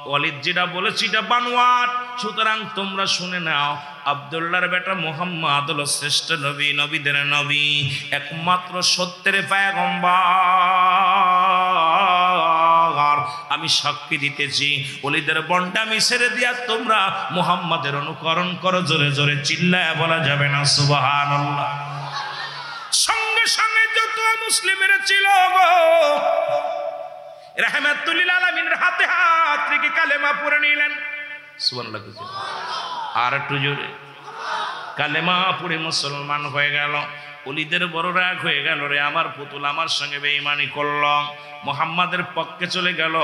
ওয়ালিদ যেটা বলেছে এটা বানোয়াট। সুতরাং তোমরা শুনে নাও, আব্দুল্লাহর বেটা মুহাম্মদ হলো শ্রেষ্ঠ নবী, নবীদের নবী, একমাত্র সত্যের পয়গম্বর। আমি সাক্ষী দিতেছি, ওলিদের বন্ডামি ছেড়ে দিয়া তোমরা মুহাম্মাদের অনুকরণ করো। জোরে জোরে চিল্লায় বলা যাবে না সুবহানাল্লাহ। সঙ্গে সঙ্গে যত মুসলিমের ছিল গো, রাহমাতুল লিল আলামিনের হাতে হাত রেখে কালেমা পড়ে নিলেন। সুবহানাল্লাহ। আর একটু জোরে। কালেমা পড়ে মুসলমান হয়ে গেল। ওলিদের বড় রাগ হয়ে গেল, রে আমার পুতুল আমার সঙ্গে বেঈমানি করল, মুহাম্মাদের পক্ষে চলে গেল।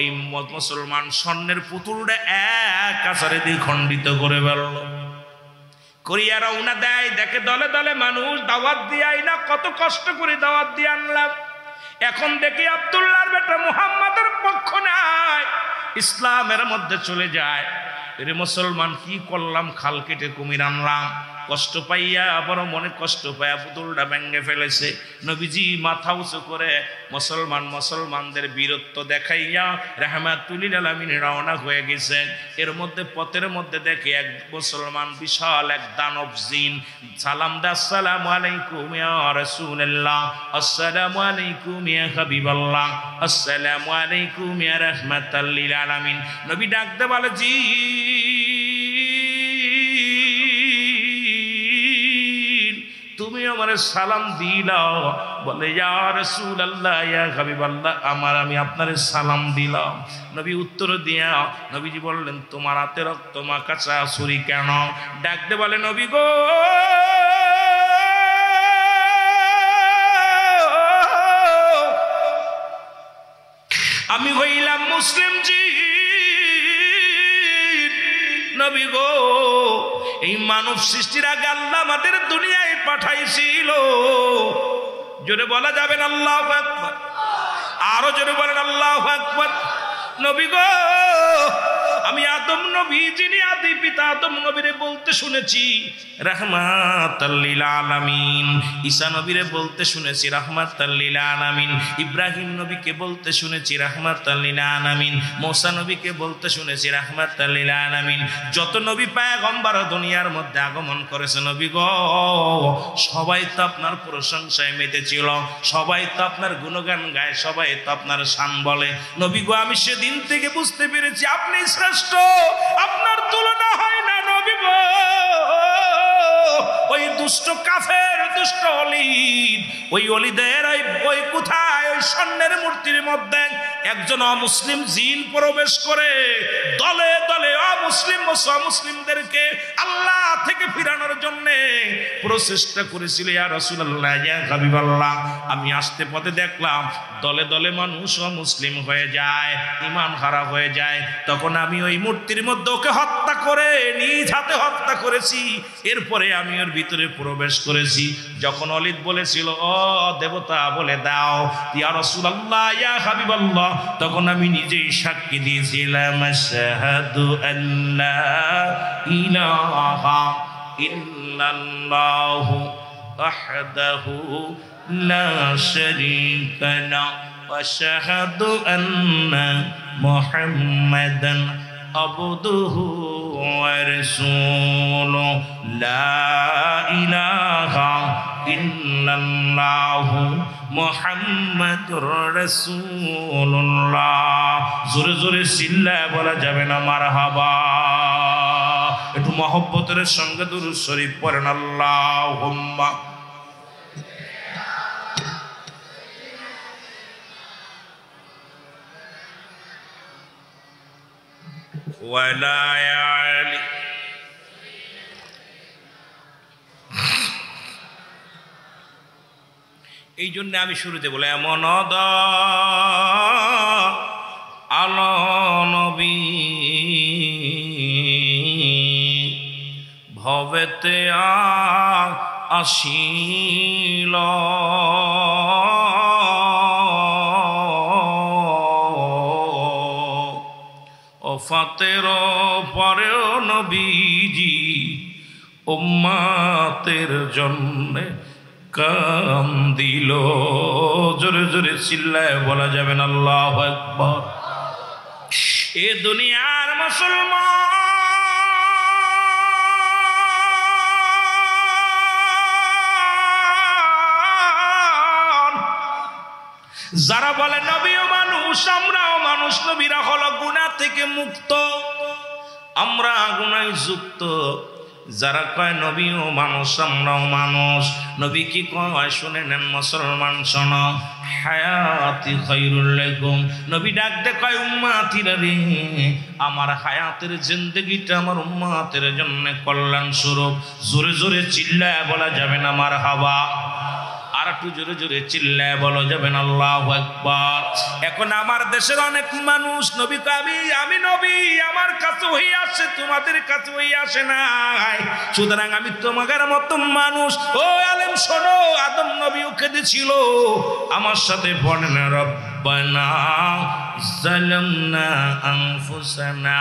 এই মুসলমান স্বর্ণের পুতুলটা এক আছাড়ে দিয়ে খণ্ডিত করে ফেলল। করিয়া রওনা দেয়, দেখে দলে দলে মানুষ, দাওয়াত দিয়ে না, কত কষ্ট করে দাওয়াত দিয়ে আনলাম। এখন দেখি আব্দুল্লাহর বেটা মুহাম্মাদের পক্ষ নাই, ইসলামের মধ্যে চলে যায়। এর মুসলমান কি করলাম, খাল কেটে কুমির আনলাম। কষ্ট পাইয়া বড় মনে কষ্ট পাইয়া পুতুলটা ভেঙে ফেলেছে। নবীজি মাথা উঁচু করে মুসলমানদের বীরত্ব দেখাইয়া রাহমাতুল লিল আলামিন রওনা হয়ে গেছেন। এর মধ্যে পথের মধ্যে দেখে এক মুসলমান বিশাল এক দানব জিন সালাম দা, আসসালামু আলাইকুম ইয়া রাসূলুল্লাহ, আসসালামু আলাইকুম ইয়া হাবিবাল্লাহ, আসসালামু আলাইকুম ইয়া রাহমাতাল লিল আলামিন। নবী ডাকতে বলে, জি তুমি আমারে সালাম দিলাও? বলে, ইয়া রাসূলুল্লাহ ইয়া হাবিবাল্লাহ, আমি আপনারে সালাম দিলাম। নবী উত্তর দিয়া নবীজি বললেন, তোমার হাতে রক্ত মাখা ছুরি কেন? ডাকতে বলে, নবী গো, আমি হইলাম মুসলিম জিন। নবী গো, এই মানব সৃষ্টির আগে আল্লাহ আমাদের দুনিয়ায় পাঠাইছিল। জোরে বলা যাবে না আল্লাহু আকবার? আরো জোরে বলেন আল্লাহু আকবার। নবী গো, আমি আদম নবী, যিনি আদি পিতা আদম নবীরে বলতে শুনেছি রাহমাতাল লিল আলামিন, ঈসা নবীরে বলতে শুনেছি রাহমাতাল লিল আলামিন, ইব্রাহিম নবীকে বলতে শুনেছি রাহমাতাল লিল আলামিন, মুসা নবীকে বলতে শুনেছি রাহমাতাল লিল আলামিন। যত নবী পয়গম্বর দুনিয়ার মধ্যে আগমন করেছে নবী গো, সবাই তো আপনার প্রশংসায় মেতেছিল, সবাই তো আপনার গুণগান গায়, সবাই তো আপনার শান বলে। নবী গো, আমি সেদিন থেকে বুঝতে পেরেছি আপনি শ্রেষ্ঠ, আপনার তুলনা হয় না নবী গো। ওই দুষ্ট কাফের দুষ্ট অলিদ, ওই অলিদের ওই কোথায় ওই স্বর্ণের মূর্তির মধ্যে একজন অমুসলিম জিন প্রবেশ করে দলে দলে অমুসলিমদেরকে আল্লাহ থেকে ফিরানোর জন্য প্রচেষ্টা করেছিল। ইয়া রাসূলুল্লাহ ইয়া হাবিবাল্লাহ, আমি আসতে পথে দেখলাম দলে দলে মানুষ অমুসলিম হয়ে যায়, ঈমান হারা হয়ে যায়। তখন আমি ওই মূর্তির মধ্যে ওকে হত্যা করে নিজ হাতে হত্যা করেছি। এরপরে আমি ওর ভিতরে প্রবেশ করেছি। যখন অলিদ বলেছিল ও দেবতা বলে দাও ইয়া রাসূলুল্লাহ ইয়া হাবিবাল্লাহ, তখন আমি নিজেই সাক্ষী দিয়েছিলাম আশহাদু আল্লা ইলাহা ইল্লাল্লাহু ওয়াহদাহু লা শারীকা লাহু ওয়া আশহাদু আন্না মুহাম্মাদান আবদুহু ওয়া রাসূলুহু লা ইলাহা ইল্লাল্লাহু মুহাম্মাদুর রাসূলুল্লাহ। জোরে জোরে চিল্লায় বলা যাবে না মারহাবা? একটু মহব্বতের সঙ্গে দুরূদ শরীফ পড়েন আল্লাহুম্মা। ওয়ালা ইয়ালি এই জন্য আমি শুরুতে বলে এমন আলো নবী ভবেতে আসিল, ওফাতের পরেও নবীজি উম্মতের জন্য কান্দিল। জোরে জোরে চিল্লায় বলা যাবেন আল্লাহু আকবার। এ দুনিয়ার মুসলমান যারা বলে নবীও মানুষ, আমরাও মানুষ, নবীরা হলো গুনাহ থেকে মুক্ত, আমরা গুনায় যুক্ত। যারা কয় নবীও মানুষ আমরাও মানুষ, নবী কি কয় শুনে নেন মুসলমান, শোনো, হায়াতি খায়রুল লাকুম। নবী ডাক দে কয় উম্মতিরা রে, আমার হায়াতের জিন্দেগিটা আমার উম্মতের জন্য কল্যাণ স্বরূপ। জোরে জোরে চিল্লায় বলা যাবে না মারহাবা? আর একটু জোরে জোরে চিল্লায় বলা যাবে না আল্লাহু আকবার? এখন আমার দেশের অনেক মানুষ নবী কবি, আমি নবী, আমার কাছে ওহী আসে, তোমাদের কাছে ওহী আসে নাই, সুতরাং আমি তোমাদের মতো মানুষ। ও আলেম শোনো, আদম নবীও কেঁদেছিল, আমার সাথে পড়েন রব্বানা যালামনা আনফুসানা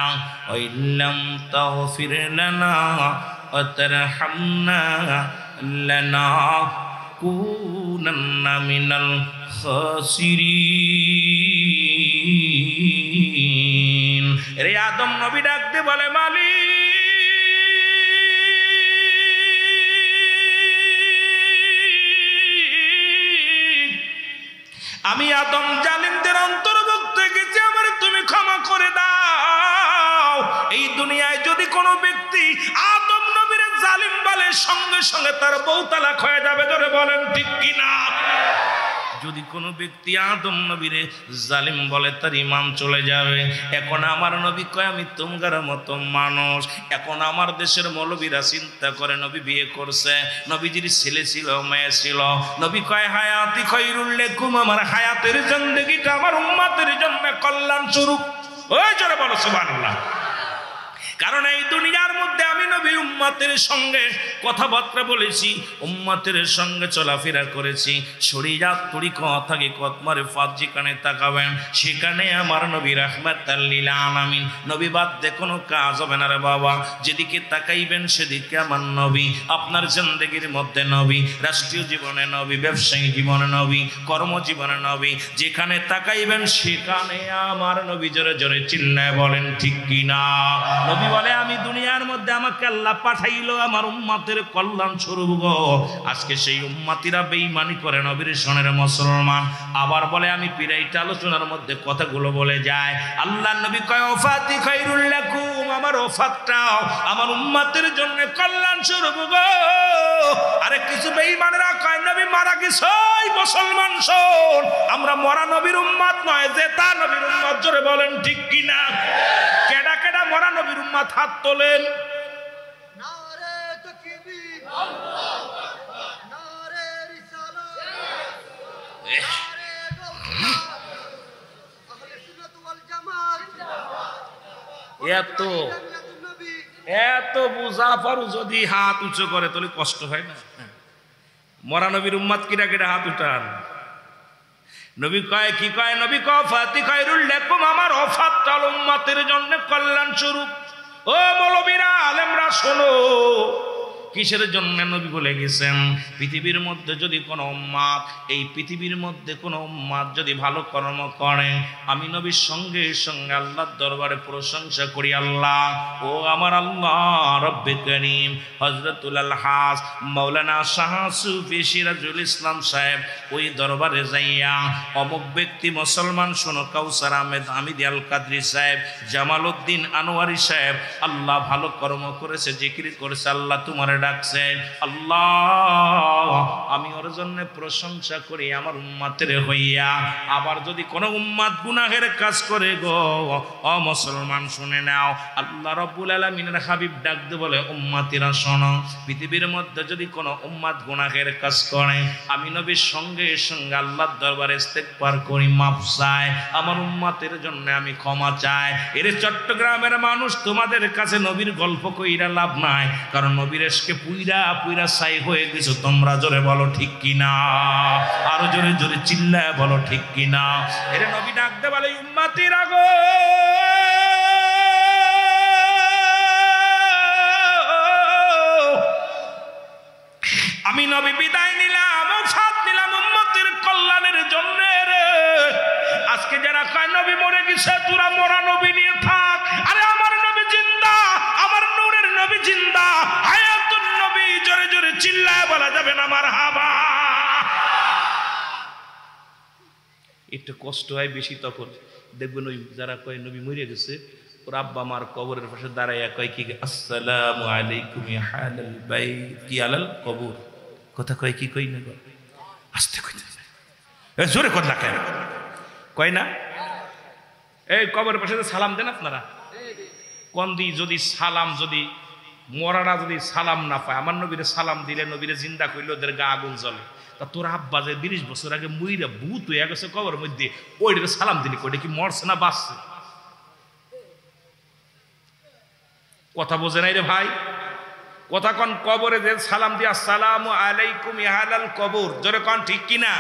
ওয়া ইল্লাম তাগফির লানা ওয়া তারহামনা লানাকুনান্না মিনাল খাসিরিন। রে আদম নবী ডাকতে বলে মালিক আমি আদম জালিমদের অন্তর্ভুক্ত গেছি, আমার তুমি ক্ষমা করে দাও। এই দুনিয়ায় যদি কোনো ব্যক্তি আদম নবীর জালিম বলে সঙ্গে সঙ্গে তার বউ তালাক হয়ে যাবে, ধরে বলেন ঠিক কিনা? যদি কোনো ব্যক্তি আদম নবীরে জালিম বলে তার ঈমান চলে যাবে। এখন আমার নবী কয় আমি তোমার মতো মানুষ। এখন আমার দেশের মৌলবীরা চিন্তা করে নবী বিয়ে করছে, নবীজির ছেলে ছিল মেয়ে ছিল। নবী কয় হায়াতি খায়রুল লাকুম, আমার হায়াতের জিন্দেগিটা আমার উম্মতের জন্য কল্যাণ স্বরূপ। ওই জোরে বলো সুবহানাল্লাহ। কারণ এই দুনিয়ার মধ্যে আমি নবী উম্মতের সঙ্গে কথাবার্তা বলেছি, উম্মতের সঙ্গে চলাফেরা করেছি। শরীয়ত তরিকা থেকে কতমারে ফাজ যেখানে তাকাবেন সেখানে আমার নবী রাহমাতাল লিল আলামিন। নবী বাদ দিয়ে কোনো কাজ হবে না রে বাবা। যেদিকে তাকাইবেন সেদিকে আমার নবী। আপনার জিন্দেগির মধ্যে নবী, রাষ্ট্রীয় জীবনে নবী, ব্যবসায়ী জীবনে নবী, কর্মজীবনে নবী। যেখানে তাকাইবেন সেখানে আমার নবী। জোরে জোরে চিল্লায় বলেন ঠিক কিনা? নবী বলে আমি দুনিয়ার মধ্যে আমাকে আল্লাহ পাঠাইলো আমার উম্মতের কল্যাণ স্বরূপ গো। আজকে সেই উম্মতিরা বেঈমানি করে নবীর সনের মুসলমান। আবার বলে আমি পিরাইটা আলোচনার মধ্যে কথাগুলো বলে যায়। আল্লাহর নবী কয় ওফাতি খায়রুল লাকুম, আমার ওফাতটাও আমার উম্মতের জন্য কল্যাণ স্বরূপ গো। আরে কিছু বেঈমানরা কয় নবী মারা গেছে, ওই মুসলমান শোন আমরা মরা নবীর উম্মত নয়, জেতা নবীর উম্মত। জোরে বলেন ঠিক কিনা? কেডা কেডা মরা নবীর উম্মত হাত তোলেন। নারে তাকবীর, আল্লাহু আকবার, নারে রিসালাত, নারে গাওস, আহলে সুন্নাত ওয়াল জামাত জিন্দাবাদ। এত মুজাফারু যদি হাত উঁচু করে তাহলে কষ্ট হয় না? মরা নবীর উম্মত কিরা কিরা হাত উঠান। নবী কয় কি কয়? নবী কয় ফাতি খায়রুল লাকুম, আমার ওফাতটা উম্মতের জন্য কল্যাণ স্বরূপ। ও মৌলবীরা আলেমরা শোনো, কিসের জন্য নবী বলে গেছেন? পৃথিবীর মধ্যে যদি কোনো উম্মত, এই পৃথিবীর মধ্যে কোনো উম্মত যদি ভালো কর্ম করে, আমি নবীর সঙ্গে সঙ্গে আল্লাহর দরবারে প্রশংসা করি। আল্লাহ ও আমার আল্লাহ রব্বে করিম। হযরতুল আলহাজ মাওলানা শাহ সুফি সিরাজুল ইসলাম সাহেব ওই দরবারে যাইয়া অমুক ব্যক্তি মুসলমান শোনো, কাউসার আহমেদ হামিদি আল কাদরি সাহেব, জামাল উদ্দিন আনোয়ারি সাহেব আল্লাহ ভালো কর্ম করেছে, জিকির করেছে, আল্লাহ তোমার ডাকছে। আল্লাহ আমি ওর জন্য প্রশংসা করি আমার উম্মতের হইয়া। আবার যদি কোনো উম্মত গুনাহের কাজ করে গো, ও মুসলমান শুনে নাও, আল্লাহ রাব্বুল আলামিনের হাবিব ডাক দিয়ে বলে উম্মতিরা শোনো, পৃথিবীর মধ্যে যদি কোনো উম্মত গুনাহের কাজ করে, আমি নবীর সঙ্গে সঙ্গে আল্লাহর দরবারে ইস্তেগফার করি, মাফ চাই, আমার উম্মতের জন্য আমি ক্ষমা চাই। এর চট্টগ্রামের মানুষ তোমাদের কাছে নবীর গল্প কইরা লাভ নাই, কারণ নবীর পুইরা পুইরা ছাই হয়ে গেছো তোমরা। জোরে বলো ঠিক কিনা? আরো জোরে জোরে চিল্লায় বলো ঠিক কিনা? এর নবী ডাকতে বলে উম্মতিরা গো, আমি নবী বিদায় নিলাম, ওফাত নিলাম উম্মতের কল্যাণের জন্য রে। আজকে যারা কয় নবী মরে গেছে, তোরা মরা নবী নিয়ে থাক। আরে আমার নবী জিন্দা, আমার নূরের নবী জিন্দা, হায়াতুন নবী। জোরে জোরে চিল্লায় বলা যাবে না মারহাবা? একটু কষ্ট হয় বেশি তখন দেখবেন ওই যারা কয় নবী মরে গেছে, ওর আব্বা মার কবরের পাশে দাঁড়াইয়া কয় কি আসসালামু আলাইকুম ইয়া আহলাল বাইত, কি আলাল কবর। কথা কয় কি কই না? আস্তে কইতে জোরে কথা কেন কয় না? এই কবরের পাশে সালাম দেন আপনারা কোন দি? যদি সালাম, যদি মরারা যদি সালাম না পায়, আমার নবীরে সালাম দিলে, নবীরে জিন্দা করলে ওদের গা আগুন জ্বলে। তা তোর আব্বা যে 30 বছর আগে মুইরা ভূত হয়ে গেছে কবরের মধ্যে, ওইটাকে সালাম দিলি, ওইটা কি মরছে না বাঁচছে? কথা বোঝে নাই রে ভাই? কথা কন কবরে যে সালাম দিয়া আসসালামু আলাইকুম ইয়া আহলাল কবর, জোরে কন ঠিক কিনা?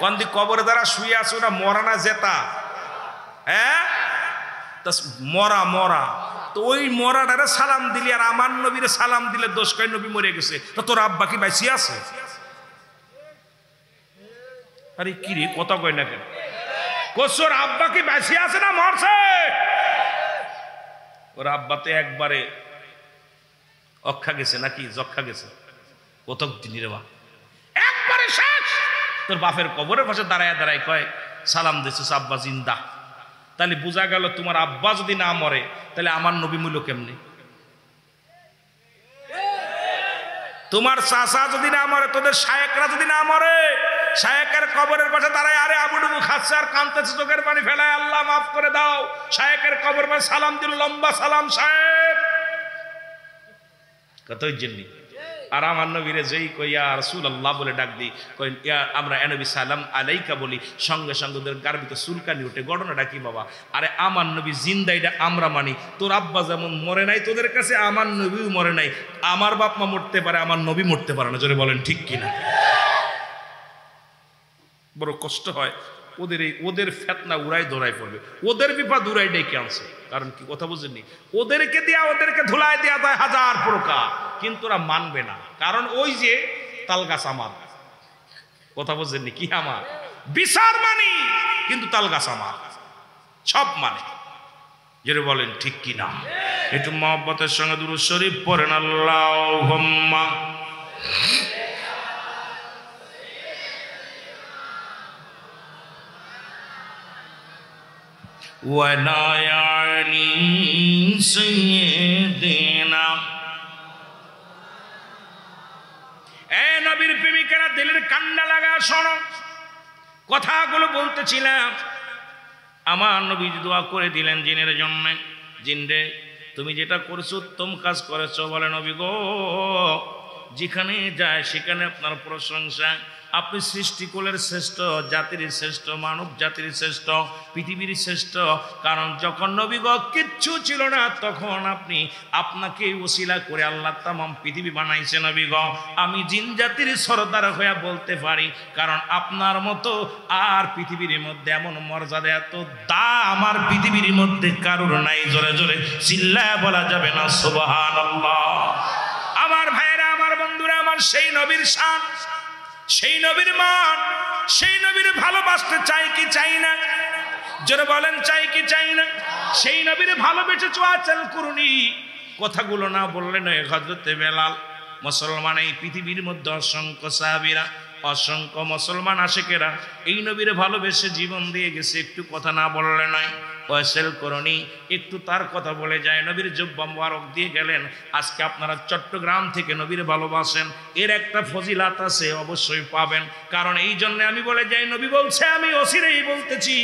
কন দি কবরে যারা শুয়ে আছে ওরা মরা না জেতা? হ্যাঁ, মরা মরা তো ওই মরাটারে সালাম দিলি আর আমার নবীরে সালাম দিলে দোষ কয় নবী মরে গেছে, তো তোর আব্বা কি বাইসি আছে? আরে কি রে কথা কয় না কেন? কোসোর আব্বা কি বাইসি আছে না মরছে? ওর আব্বাতে একবারে অক্ষা গেছে নাকি যক্ষা গেছে, কতক দিন রে বা একবারে শেষ। তোর বাপের কবরের পাশে দাঁড়ায় দাঁড়ায় কয় সালাম দিছিস আব্বা জিন্দা। তাহলে বোঝা গেল তোমার আব্বা যদি না মরে তাহলে আমার নবী মূল্য কেমনি? তোমার চাচা যদি না মরে, তোদের শায়েকরা যদি না মরে, শায়েকের কবরের পাশে দাঁড়ায় আরে আবুডুবু খাচ্ছে আর কাঁদতেছে, চোখের পানি ফেলায় আল্লাহ মাফ করে দাও, শায়েকের কবর পাশে সালাম দিল, লম্বা সালাম শায়েক কতই জেননি। আর আমার নবীরে যেই কই ইয়া রাসূলুল্লাহ বলে ডাক দিই, কই ইয়া আমরা এ নবী সালাম আলাইকা বলি, সঙ্গে সঙ্গে ওদের গার্বিতে চুলকানি ওঠে। ঘটনাটা কি বাবা? আরে আমার নবী জিন্দা, এটা আমরা মানি। তোর আব্বা যেমন মরে নাই তোদের কাছে, আমার নবীও মরে নাই। আমার বাপ মা মরতে পারে, আমার নবী মরতে পারে না। জোরে বলেন ঠিক কিনা? বড় কষ্ট হয় ওদের ফেতনা উড়াই ধরাই পড়বে, ওদের বিপদ উড়াই ডেকে আনছে। কারণ কি কথা বুঝেননি? ওদেরকে দিয়া ওদেরকে ধুলাই দেওয়া যায় হাজার প্রকার, কিন্তু ওরা মানবে না। কারণ ওই যে তালগাছ আমার, কথা বুঝেননি? কি আমার বিচার মানি, কিন্তু তালগাছ আমার সব মানে। যেটা বলেন ঠিক কিনা? একটু মহব্বতের সঙ্গে দুরূদ শরীফ পড়েন। আল্লাহুম্মা ওয়ালা আলি সাইয়্যিদিনা। এ নবীর প্রেমিকেরা, দিলের কান্না লাগা শোনো, কথাগুলো বলতেছিলাম। আমার নবী দোয়া করে দিলেন জিনের জন্য, জিন রে তুমি যেটা করেছো উত্তম কাজ করেছো। বলে নবী গো, যেখানে যায় সেখানে আপনার প্রশংসা। আপনি সৃষ্টিকুলের শ্রেষ্ঠ, জাতির শ্রেষ্ঠ, মানব জাতির শ্রেষ্ঠ, পৃথিবীর শ্রেষ্ঠ। কারণ যখন নবী গো কিচ্ছু ছিল না, তখন আপনাকে ওসিলা করে আল্লাহ তামাম পৃথিবী বানাইছে। নবী গো, আমি জিন জাতির সরদার হয়ে বলতে পারি, কারণ আপনার মতো আর পৃথিবীর মধ্যে এমন মর্যাদা, এত দাম আর পৃথিবীর মধ্যে কারোর নাই। জোরে জোরে চিল্লায় বলা যাবে না সুবহানাল্লাহ? আমার ভাইয়েরা, আমার বন্ধুরা, আমার সেই নবীর শান, সেই নবীর মান, সেই নবীর ভালোবাসতে চাই কি চাই না? জোরে বলেন চাই কি চাই না? সেই নবীর ভালোবেসে চোয়াচাল করুনি। কথাগুলো না বললে নয়। হযরতে বেলাল, মুসলমান এই পৃথিবীর মধ্যে অসংখ্য সাহাবীরা, অসংখ্য মুসলমান আশিকেরা এই নবীর ভালোবেসে জীবন দিয়ে গেছে। একটু কথা না বললে নয়। ওয়াসেল করনি একটু তার কথা বলে যায়। নবীর জুব্বা মুবারক দিয়ে গেলেন। আজকে আপনারা চট্টগ্রাম থেকে নবীর ভালোবাসেন, এর একটা ফজিলাত আছে, অবশ্যই পাবেন। কারণ এই জন্য আমি বলে যাই, নবী বলছে আমি অচিরেই বলতেছি,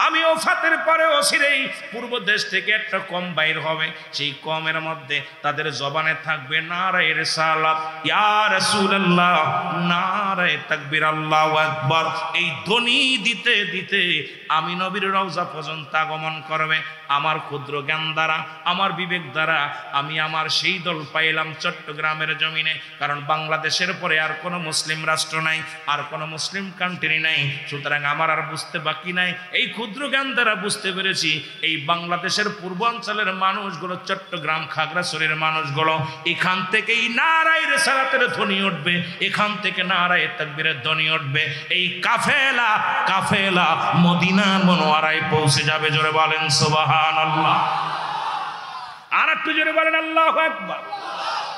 আমি ওফাতের পরে অচিরেই পূর্ব দেশ থেকে একটা কম বাইর হবে। সেই কমের মধ্যে তাদের জবানে থাকবে নারায়ে রিসালাত, ইয়া রাসূলুল্লাহ, নারায়ে তাকবীর, আল্লাহু আকবার। এই ধ্বনি দিতে দিতে আমি নবীর রওজা পর্যন্ত আগমন করবে। আমার ক্ষুদ্র জ্ঞান দ্বারা, আমার বিবেক দ্বারা আমি আমার সেই দল পাইলাম চট্টগ্রামের জমিনে। কারণ বাংলাদেশের পরে আর কোনো মুসলিম রাষ্ট্র নাই, আর কোনো মুসলিম কান্ট্রি নাই। সুতরাং আমার আর বুঝতে বাকি নাই। এই ক্ষুদ্র জ্ঞান দ্বারা বুঝতে পেরেছি, এই বাংলাদেশের পূর্বাঞ্চলের মানুষগুলো, চট্টগ্রাম খাগড়াছড়ির মানুষগুলো, এখান থেকেই নারায়ে রিসালাতের ধ্বনি উঠবে, এখান থেকে নারায়ে তাকবীরের ধ্বনি উঠবে। এই কাফেলা কাফেলা মদিনা মুনওয়ারায় পৌঁছে যাবে। জোরে বলেন সুবহানাল্লাহ। আর একটু জোরে বলেন আল্লাহু আকবার।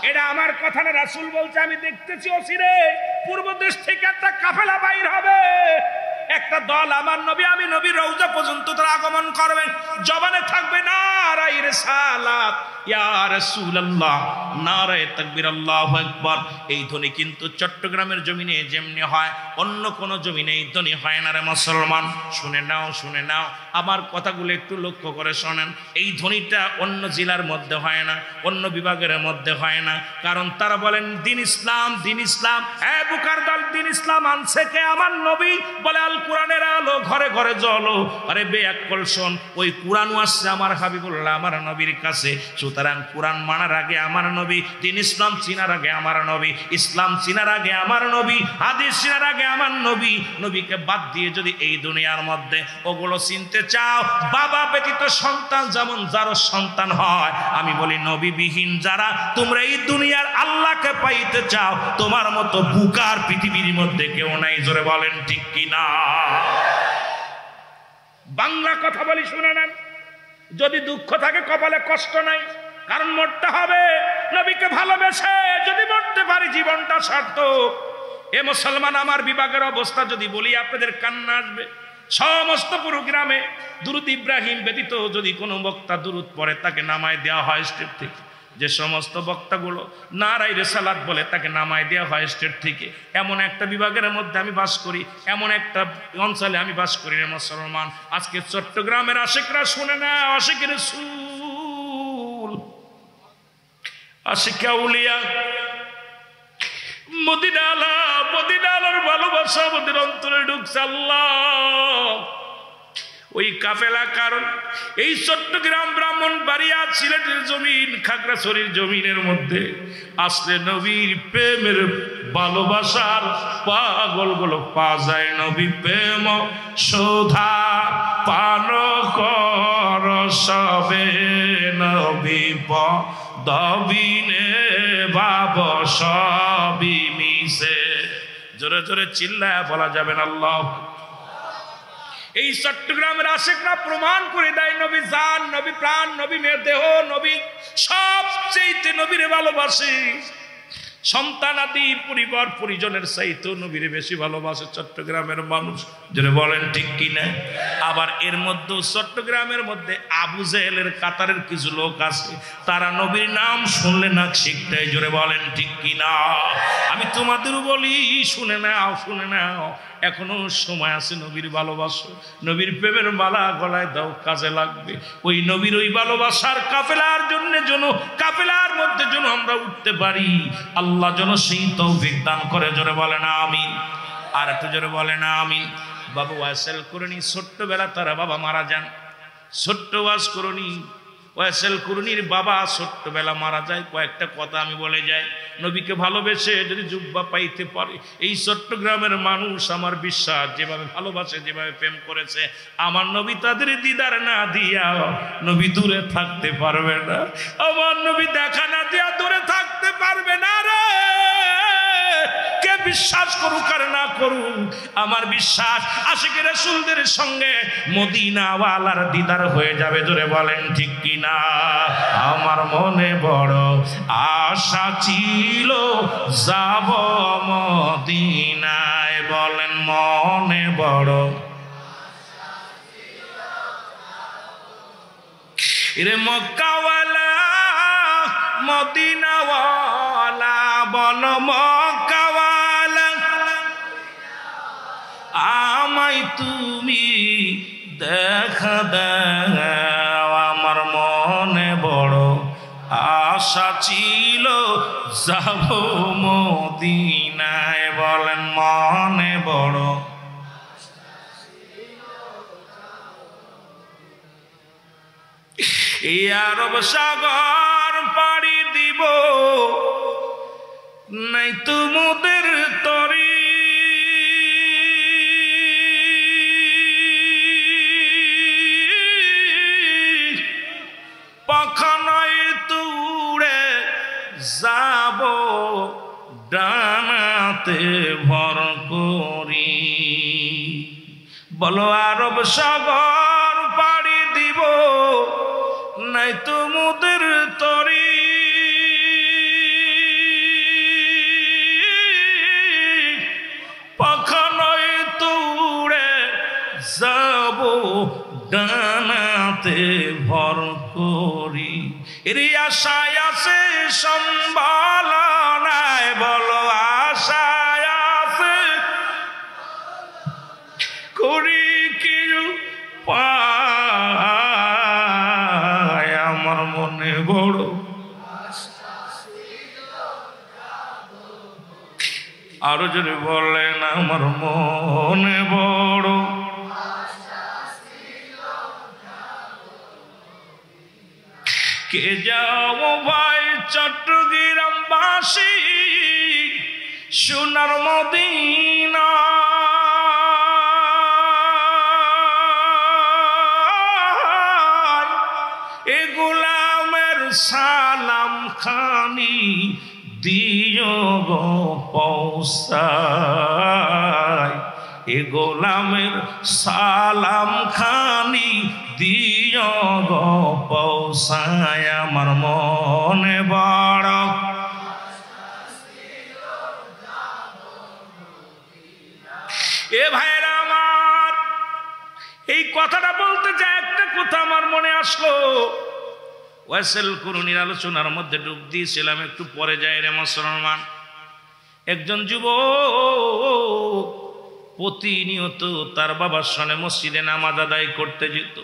এটা আমার কথা না, রাসূল বলছে আমি দেখতেছি অচিরে পূর্ব দেশ থেকে একটা কাফেলা বাইর হবে, একটা দল আমার নবী, আমি নবীর রওজা পর্যন্ত তারা আগমন করবেন। জবানে থাকবে নারায়ে রিসালাত, ইয়া রাসূলুল্লাহ, নারায়ে তাকবীর, আল্লাহু আকবার। এই ধ্বনি কিন্তু চট্টগ্রামের জমিনে যেমনি হয়, অন্য কোনো জমিনে এই ধ্বনি হয় না রে মুসলমান। শুনে নাও, শুনে নাও, আমার কথাগুলো একটু লক্ষ্য করে শোনেন। এই ধ্বনিটা অন্য জেলার মধ্যে হয় না, অন্য বিভাগের মধ্যে হয় না। কারণ তারা বলেন দিন ইসলাম, দিন ইসলাম। হ্যাঁ বুকার দল, দিন ইসলাম আনছে কে? আমার নবী। বলে আল কোরআনের আলো ঘরে ঘরে জ্বলো। আরে বেয়াক্কল শোন, ওই কোরআনও আসছে আমার হাবিবুল্লাহ, আমার নবীর কাছে। সুতরাং কোরআন মানার আগে আমার নবী, দিন ইসলাম চিনার আগে আমার নবী, ইসলাম চিনার আগে আমার নবী, হাদিস চিনার আগে আমার নবী। নবীকে বাদ দিয়ে যদি এই দুনিয়ার মধ্যে ওগুলো চিনতে চাও, বাবা ব্যতীত সন্তান যেমন যারও সন্তান হয়, আমি বলি নবীবিহীন যারা তোমরা এই দুনিয়ার আল্লাহকে পাইতে চাও, তোমার মতো বুকার পৃথিবীর মধ্যে কেউ নাই। জোরে বলেন ঠিক কিনা? বাংলা কথা বলি, শুনে নেন। যদি দুঃখ থাকে কপালে কষ্ট নাই, কারণ মরতে হবে। নবীকে ভালোবেসে যদি মরতে পারি জীবনটা সার্থক। এ মুসলমান, আমার বিভাগের অবস্থা যদি বলি আপনাদের কান্না আসবে। সমস্ত প্রোগ্রামে দুরুদ ইব্রাহিম ব্যতীত যদি কোনো বক্তা দুরুদ পড়ে তাকে নামায় দেওয়া হয় স্টেজ থেকে। যে সমস্ত বক্তাগুলো নারাই রিসালাত বলে তাকে নামায় দেওয়া হয় স্টেজ থেকে। এমন একটা বিভাগের মধ্যে আমি বাস করি, এমন একটা অঞ্চলে আমি বাস করি রে মুসলমান। আজকে চট্টগ্রামের আশিকরা শুনে না, আশিকের রাসূল, আশিক আউলিয়া, মদিনার ভালোবাসা আমাদের অন্তরে ঢুকছে। আল্লাহ, ওই কাফেলা, কারণ এই চট্টগ্রাম, ব্রাহ্মণবাড়িয়া, সিলেটের জমিন, খাগড়াছড়ির জমিনের মধ্যে আসলে নবীর প্রেমের ভালোবাসার পাগলগুলো পাওয়া যায়। নবী প্রেম সুধা পান কর সবে, নবী পদবিনে ভাব সবই মিশে। জোরে জোরে চিল্লায়া বলা যাবেন আল্লাহ। এই চট্টগ্রামের আশিকরা প্রমাণ করে দেয় নবী জান, নবী প্রাণ, নবী মেয়ের দেহ, নবী সবচেয়ে নবীরে ভালোবাসে। সন্তান আদি পরিবার পরিজনের চাইতে নবীরে বেশি ভালোবাসে চট্টগ্রামের মানুষ। যদি বলেন ঠিক কিনা? আবার এর মধ্যে চট্টগ্রামের মধ্যে আবু জেহেলের কাতারের কিছু লোক আছে, তারা নবীর নাম শুনলে না শিখতেই। জোরে বলেন ঠিক কিনা? আমি তোমাদেরও বলি, শুনে নাও, শুনে নাও, এখনো সময় আছে। নবীর ভালোবাসো, নবীর প্রেমের মালা গলায় দাও, কাজে লাগবে। ওই নবীর ওই ভালোবাসার কাফেলার জন্য কাফেলার মধ্যে যেন আমরা উঠতে পারি। আল্লাহ যেন সেই তৌফিক দান করে। জোরে বলে না আমিন। আর একটু জোরে বলে না আমিন। বাবু ওয়াসেল করুনি, ছোট্টবেলা তারা বাবা মারা যান। ছোট্ট ওয়াজ করুনি, ওয়াসেল করুনির বাবা ছোট্টবেলা মারা যায়। কয়েকটা কথা আমি বলে যাই। নবীকে ভালোবেসে যদি জুব্বা পাইতে পারে এই চট্টগ্রামের মানুষ, আমার বিশ্বাস যেভাবে ভালোবাসে, যেভাবে প্রেম করেছে, আমার নবী তাদের দিদার না দিয়া নবী দূরে থাকতে পারবে না। আমার নবী দেখা না দিয়া দূরে থাকতে পারবে না রে। কে বিশ্বাস করুক আর না করুক, আমার বিশ্বাস আশিক রাসূলদের সঙ্গে মদিনাওয়ালার দিদার হয়ে যাবে। জোরে বলেন ঠিক কিনা? আমার মনে বড় আশা ছিল যাব মদিনায়। বলেন মনে বড় রে মক্কাওয়ালা, মদিনাওয়ালা, বল মক্কাওয়ালা, আমায় তুমি দেখা দাও। আমার মনে বড় আশা ছিল যাব মদিনায়। বলেন মনে বড় এই আরব সাগর পাড়ি দিব, নাই তোমাদের তরি। পাখানায় তুড়ে যাব ডানাতে ভর করি। বলো আরব সাগর পাড়ি দিব, নাই তোমাদের তরি। পাখানায় তুড়ে যাব ডানাতে ভর করি। এর আশায় আছে সম্বল নাই। বলো আশায় আছে করি কি পায়। আমার মনে বড় আরো যদি বলেন আমার মনে বড় কে যাও ভাই চট্টগ্রামবাসী সোনার মদিনা এ গোলামের সালাম খানি দিও গো পৌঁছায় এ গোলামের সালাম খানি দিও গো পৌঁছায় আমার মনে বড় এ ভাইরা আমার এই কথাটা বলতে যে একটা কথা আমার মনে আসলো ওয়াসেল কুরুনির আলোচনার মধ্যে ডুব দিয়েছিলাম একটু পরে যাই রে মুসলমান একজন যুবক প্রতিনিয়ত তার বাবার সঙ্গে মসজিদে নামাজ আদায় করতে যেত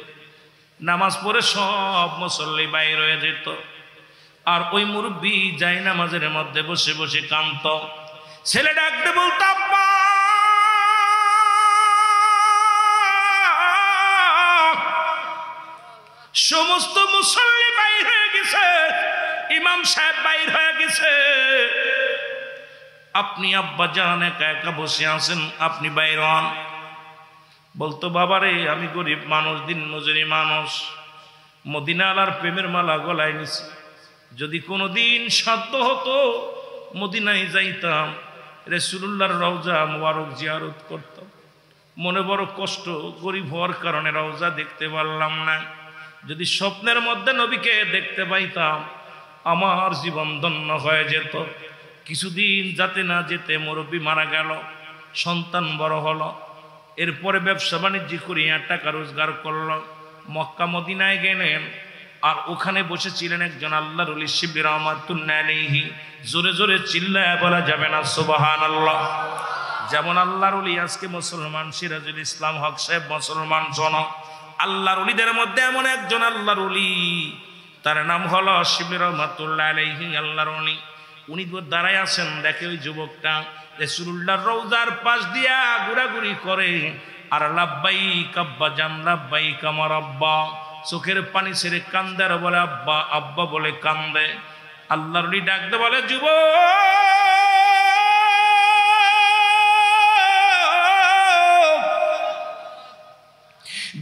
নামাজ পড়ে সব মুসল্লি বাইর হয়ে যেত আর ওই মুরব্বী যাই নামাজের মধ্যে বসে বসে কাঁদত ছেলে ডাকতে বলতো আব্বা সমস্ত মুসল্লি বাইর হয়ে গেছে ইমাম সাহেব বাইর হয়ে গেছে আপনি আব্বা জান একা একা বসে আছেন আপনি বাইর হন বলতো বাবারে আমি গরিব মানুষ দিন মজুরি মানুষ মদিনা আলার প্রেমের মালা গলায় নিছি যদি কোনোদিন সাধ্য হতো মদিনায় যাইতাম রাসূলুল্লাহর রওজা মুবারক জিয়ারত করতাম মনে বড় কষ্ট গরিব হওয়ার কারণে রওজা দেখতে পারলাম না যদি স্বপ্নের মধ্যে নবীকে দেখতে পাইতাম আমার জীবন ধন্য হয়ে যেত কিছুদিন যাতে না যেতে মুরব্বী মারা গেল সন্তান বড় হলো এরপরে ব্যবসা বাণিজ্য করিয়া টাকা রোজগার করলো মক্কা মদিনায় গেলেন আর ওখানে বসেছিলেন একজন আল্লাহর ওলি শিবলি রহমাতুল্লাহ আলাইহি জোরে জোরে চিল্লায় বলা যাবে না সুবহানাল্লাহ যেমন আল্লাহর ওলি আজকে মুসলমান সিরাজুল ইসলাম হক সাহেব মুসলমান জন আল্লাহর ওলিদের মধ্যে এমন একজন আল্লাহর ওলি তার নাম হলো শিবলি রহমাতুল্লাহ আলাইহি আল্লাহর ওলি উনি দাঁড়ায় আছেন দেখে ওই যুবকটা রাসূলুল্লাহর রওজার পাশ দিয়া ঘোরাঘুরি করে আর লাব্বাইক আব্বা জান লাব্বাইক আমার আব্বা চোখের পানি ছেড়ে কান্দে আর বলে আব্বা আব্বা বলে কান্দে আল্লাহর ওলি ডাকতে বলে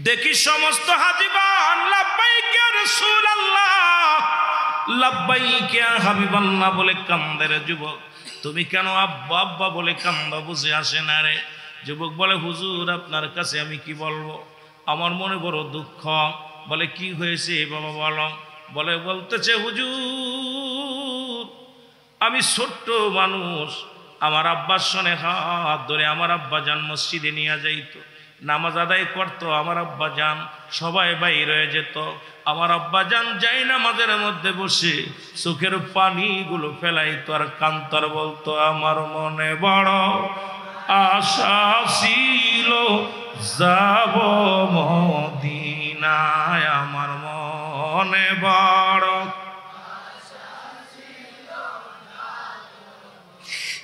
দেখি সমস্ত হাজিবান লাব্বাইক ইয়া রাসূলুল্লাহ লাব্বাইক ইয়া হাবিবাল্লাহ বলে কান্দে রে যুবক তুমি কেন আব্বা আব্বা বলে কান্দা বুঝে আসে না রে যুবক বলে হুজুর আপনার কাছে আমি কি বলবো আমার মনে বড় দুঃখ বলে কি হয়েছে বাবা বলো বলে বলতেছে হুজুর আমি ছোট্ট মানুষ আমার আব্বার সনে হাত ধরে আমার আব্বা জান মসজিদে নিয়ে যাইতো নামাজ আদায় করতো আমার আব্বা জান সবাই বাইর হয়ে যেত আমার আব্বা জান যাই নামাজের মধ্যে বসে চোখের পানিগুলো ফেলাইতো আর কান্তর বলতো আমার মনে বড় আশা ছিল যাব মদিনায় আমার মনে বড়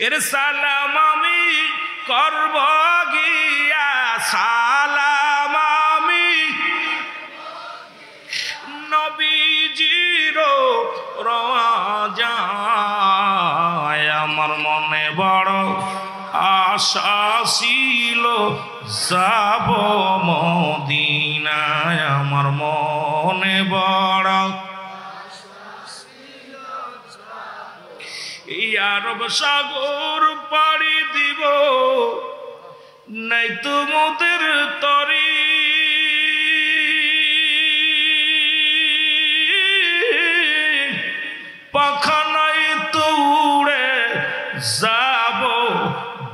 এর সালাম আমি করব গিয়া সালাম আমি নবীজির রওজায় আমার মনে বড় আশা ছিল যাব মদিনায় আমার মনে বড় এই আরব সাগর পাড়ি দিব নাই তোমাদের তরি পাখা নাই তো উড়ে যাব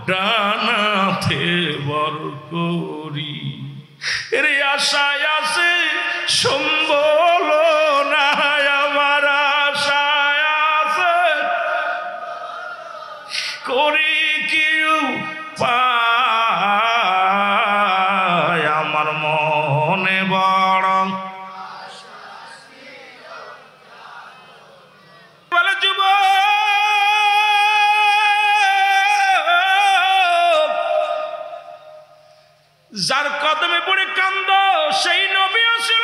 ডানাতে বর করি এর আশায় আছে সম্বল নাই আমার আশায় আছে করি কেউ পায় আমার মনে বড় বলে যুব যার কদমে পড়ে কান্দ সেই নবী ছিল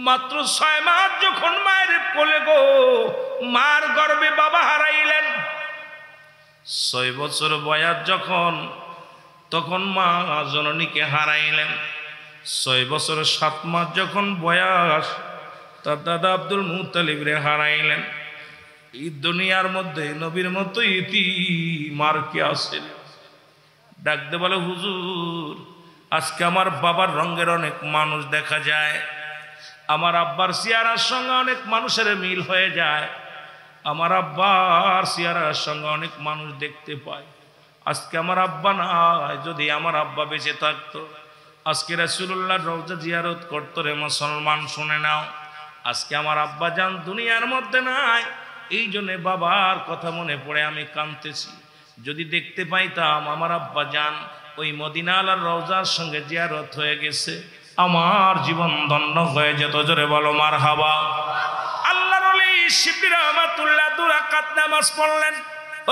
মাত্র 6 মাস যখন মায়ের কোলে গো, মার গর্ভে বাবা হারাইলেন। 6 বছর বয়স যখন, তখন মা জননীকে হারাইলেন। 6 বছর 7 মাস যখন বয়স, তার দাদা আব্দুল মুত্তালিব রে হারাইলেন। এই দুনিয়ার মধ্যে নবীর মতো ইতিম আর কি আছে? ডাকতে বলে, হুজুর আজকে আমার বাবার রঙের অনেক মানুষ দেখা যায়, আমার আব্বার চেহারার সঙ্গে অনেক মানুষের মিল হয়ে যায়, আমার আব্বার চেহারার সঙ্গে অনেক মানুষ দেখতে পায়। আজকে আমার আব্বা নাই, যদি আমার আব্বা বেঁচে থাকতো আজকে রাসূলুল্লাহর রওজা জিয়ারত করতো রে মুসলমান। শুনে নাও, আজকে আমার আব্বা জান দুনিয়ার মধ্যে নাই, এই জন্যে বাবার কথা মনে পড়ে আমি কাঁদতেছি। যদি দেখতে পাইতাম আমার আব্বা জান ওই মদিনা আলার রওজার সঙ্গে জিয়ারত হয়ে গেছে, আমার জীবন ধন্য হয়ে যেত। জোরে বলো মারহাবা। আল্লাহর ওলি শিবলি রহমাতুল্লাহ 2 রাকাত নামাজ পড়লেন।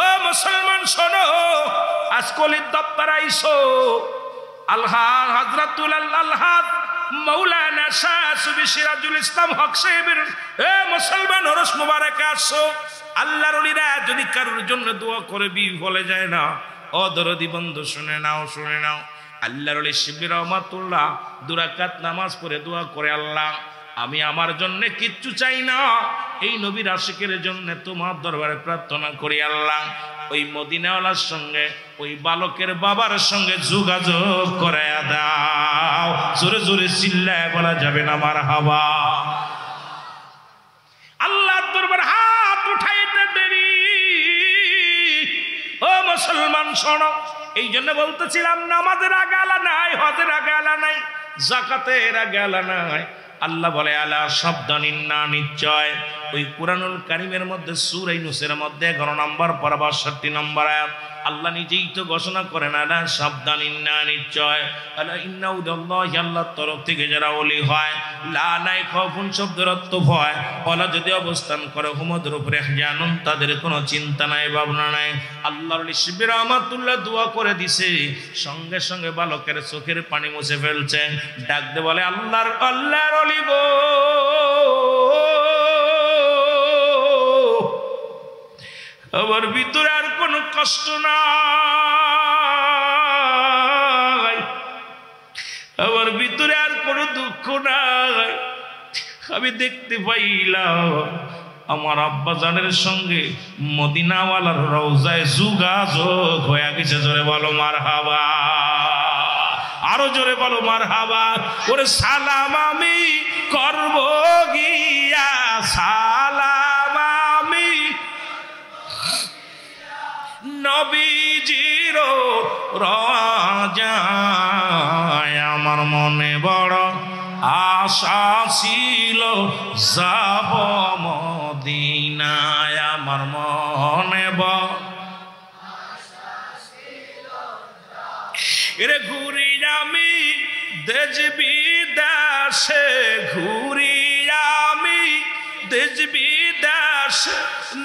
ও মুসলমান শোনো, আজকলির দপ্তর আইসো, আল্লাহ হযরতুল আল্লাহ মাওলানা শাহ সুফি সিরাজুল ইসলাম হক সাহেবের এ মুসলমান ওরস মুবারকে আসো। আল্লাহর ওলিরা যদি কারোর জন্য দোয়া করে বিফলে যায় না, ও দরদি বন্ধু শুনে নাও, শুনে নাও। আল্লাহর ওলি শিবলি রহমাতুল্লাহ 2 রাকাত নামাজ পড়ে দোয়া করে, আল্লাহ আমি আমার জন্য কিচ্ছু চাই না, এই নবীর আশিকের জন্য তোমার দরবারে প্রার্থনা করি, আল্লাহ ওই মদিনাওয়ালার সঙ্গে ওই বালকের বাবার সঙ্গে যোগাযোগ করায়া দাও। জোরে জোরে চিল্লায় বলা যাবে না মারহাবা। আল্লাহর দরবারে হাত উঠাইতে দেরি। ও মুসলমান শোনো, এই জন্য বলতেছিলাম নামাজের আগে আলা নাই, হজের আগে আলা নাই, যাকাতের আগে আলা নাই। আল্লাহ বলে আলা সাবধান, না নিশ্চয়। ওই কুরআনুল কারীমের মধ্যে সূরা ইউনূসের মধ্যে 11 নম্বর পারা 62 নম্বর আয়াত আল্লাহ নিজেই তো ঘোষণা করেন, আলা সাবধান, না নিশ্চয়। আলা ইন্না উদাল্লাহি, আল্লাহর তরফ থেকে যারা ওলি হয়, লা নাই খাউফুন শব্দের অর্থ ভয়, ওলা যদি অবস্থান করে হুমদের উপরে জানুন, তাদের কোনো চিন্তা নাই, ভাবনা নাই। আল্লাহর ওলি শিবলি রহমাতুল্লাহ দোয়া করে দিছে, সঙ্গে সঙ্গে বালকের চোখের পানি মুছে ফেলছে। ডাকতে বলে, আল্লাহর ওলি গো, আমার ভিতরে আর কোনো কষ্ট নাই, আমার ভিতরে আর কোনো দুঃখ নাই। আমি দেখতে পাইলাম আমার আব্বা জানের সঙ্গে মদিনাওয়ালার রওজায় যোগাযোগ হয়ে গেছে। জোরে বলো মারহাবা, আরো জোরে বলো মারহাবা। ওরে সালাম আমি করব গিয়া, সালাম আমি নবীজির রওজায়। আমার মনে বড় আশা ছিল যাব মদিনায়, আমার মনে বড় এরে ঘুরি আমি দেশ বিদেশে, ঘুরি আমি দেশ বিদেশ,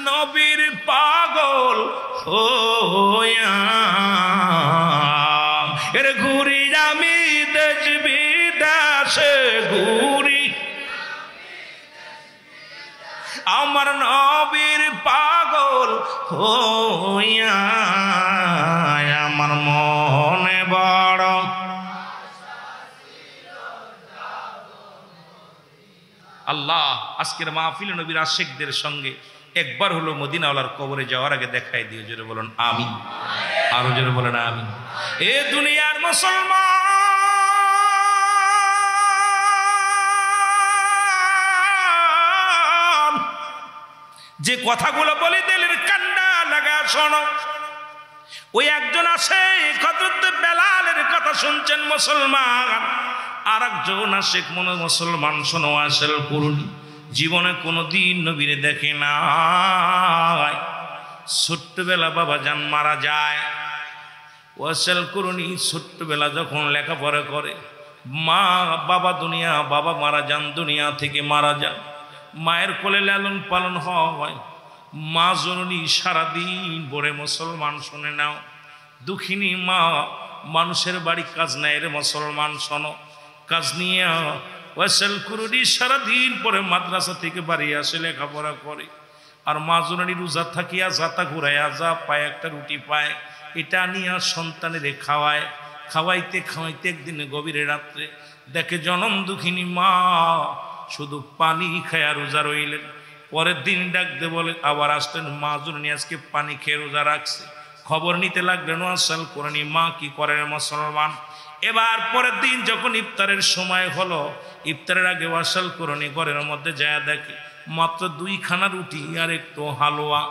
নবীর পাগল হইয়া। এরে ঘুরি আমি দেশ বিদেশে, ঘুরি আমার নবীর পাগল হইয়া। আমার মনে বড় আল্লাহ আজকের মাহফিলে নবীর আশিকদের সঙ্গে একবার হলো মদিনাওয়ালার কবরে যাওয়ার আগে দেখাই দিয়ে। জোরে বলুন আমিন, আরো জোরে বলেন আমিন। এ দুনিয়ার মুসলমান, যে কথাগুলো বলি দিলের কান্না লাগা শোনো। ওই একজন আছে হযরত বেলালের কথা শুনছেন মুসলমান, আর একজন আশিক মনে মুসলমান শোনো আসল করুন, জীবনে কোনোদিন নবীরে দেখে নাই। ছোট্টবেলা বাবা জান মারা যায়, ওয়াসেল করুনি ছোট্টবেলা যখন লেখাপড়া করে, মা বাবা দুনিয়া, বাবা মারা যান, দুনিয়া থেকে মারা যান, মায়ের কোলে লালন পালন হয়। মা জননী সারাদিন বড়ে মুসলমান শুনে নাও, দুঃখিনী মা মানুষের বাড়ি কাজ নেয় রে মুসলমান শোনো, কাজ নিয়ে ওয়াসাল কুরুনি সারাদিন পরে মাদ্রাসা থেকে বাড়ি আসে, লেখাপড়া করে। আর মা জননী রোজা থাকিয়া যাতা ঘুরাইয়া যা পায় একটা রুটি পায়, এটা নিয়ে সন্তানের খাওয়ায়। খাওয়াইতে খাওয়াইতে একদিন গভীরে রাত্রে দেখে জনম দুঃখিনী মা শুধু পানি খায়া রোজা রইলেন। পরের দিন ডাকতে বলে আবার আসলেন, মা জননী আজকে পানি খেয়ে রোজা রাখছে। খবর নিতে লাগলেন ওয়াসাল কুরনি মা কি করে মুসলমান। এবার পরের দিন যখন ইফতারের সময় হলো, ইফতারের আগে ওয়াসাল কুরনি ঘরের মধ্যে যায় দেখে মাত্র 2খানা রুটি আর একটু হালুয়া।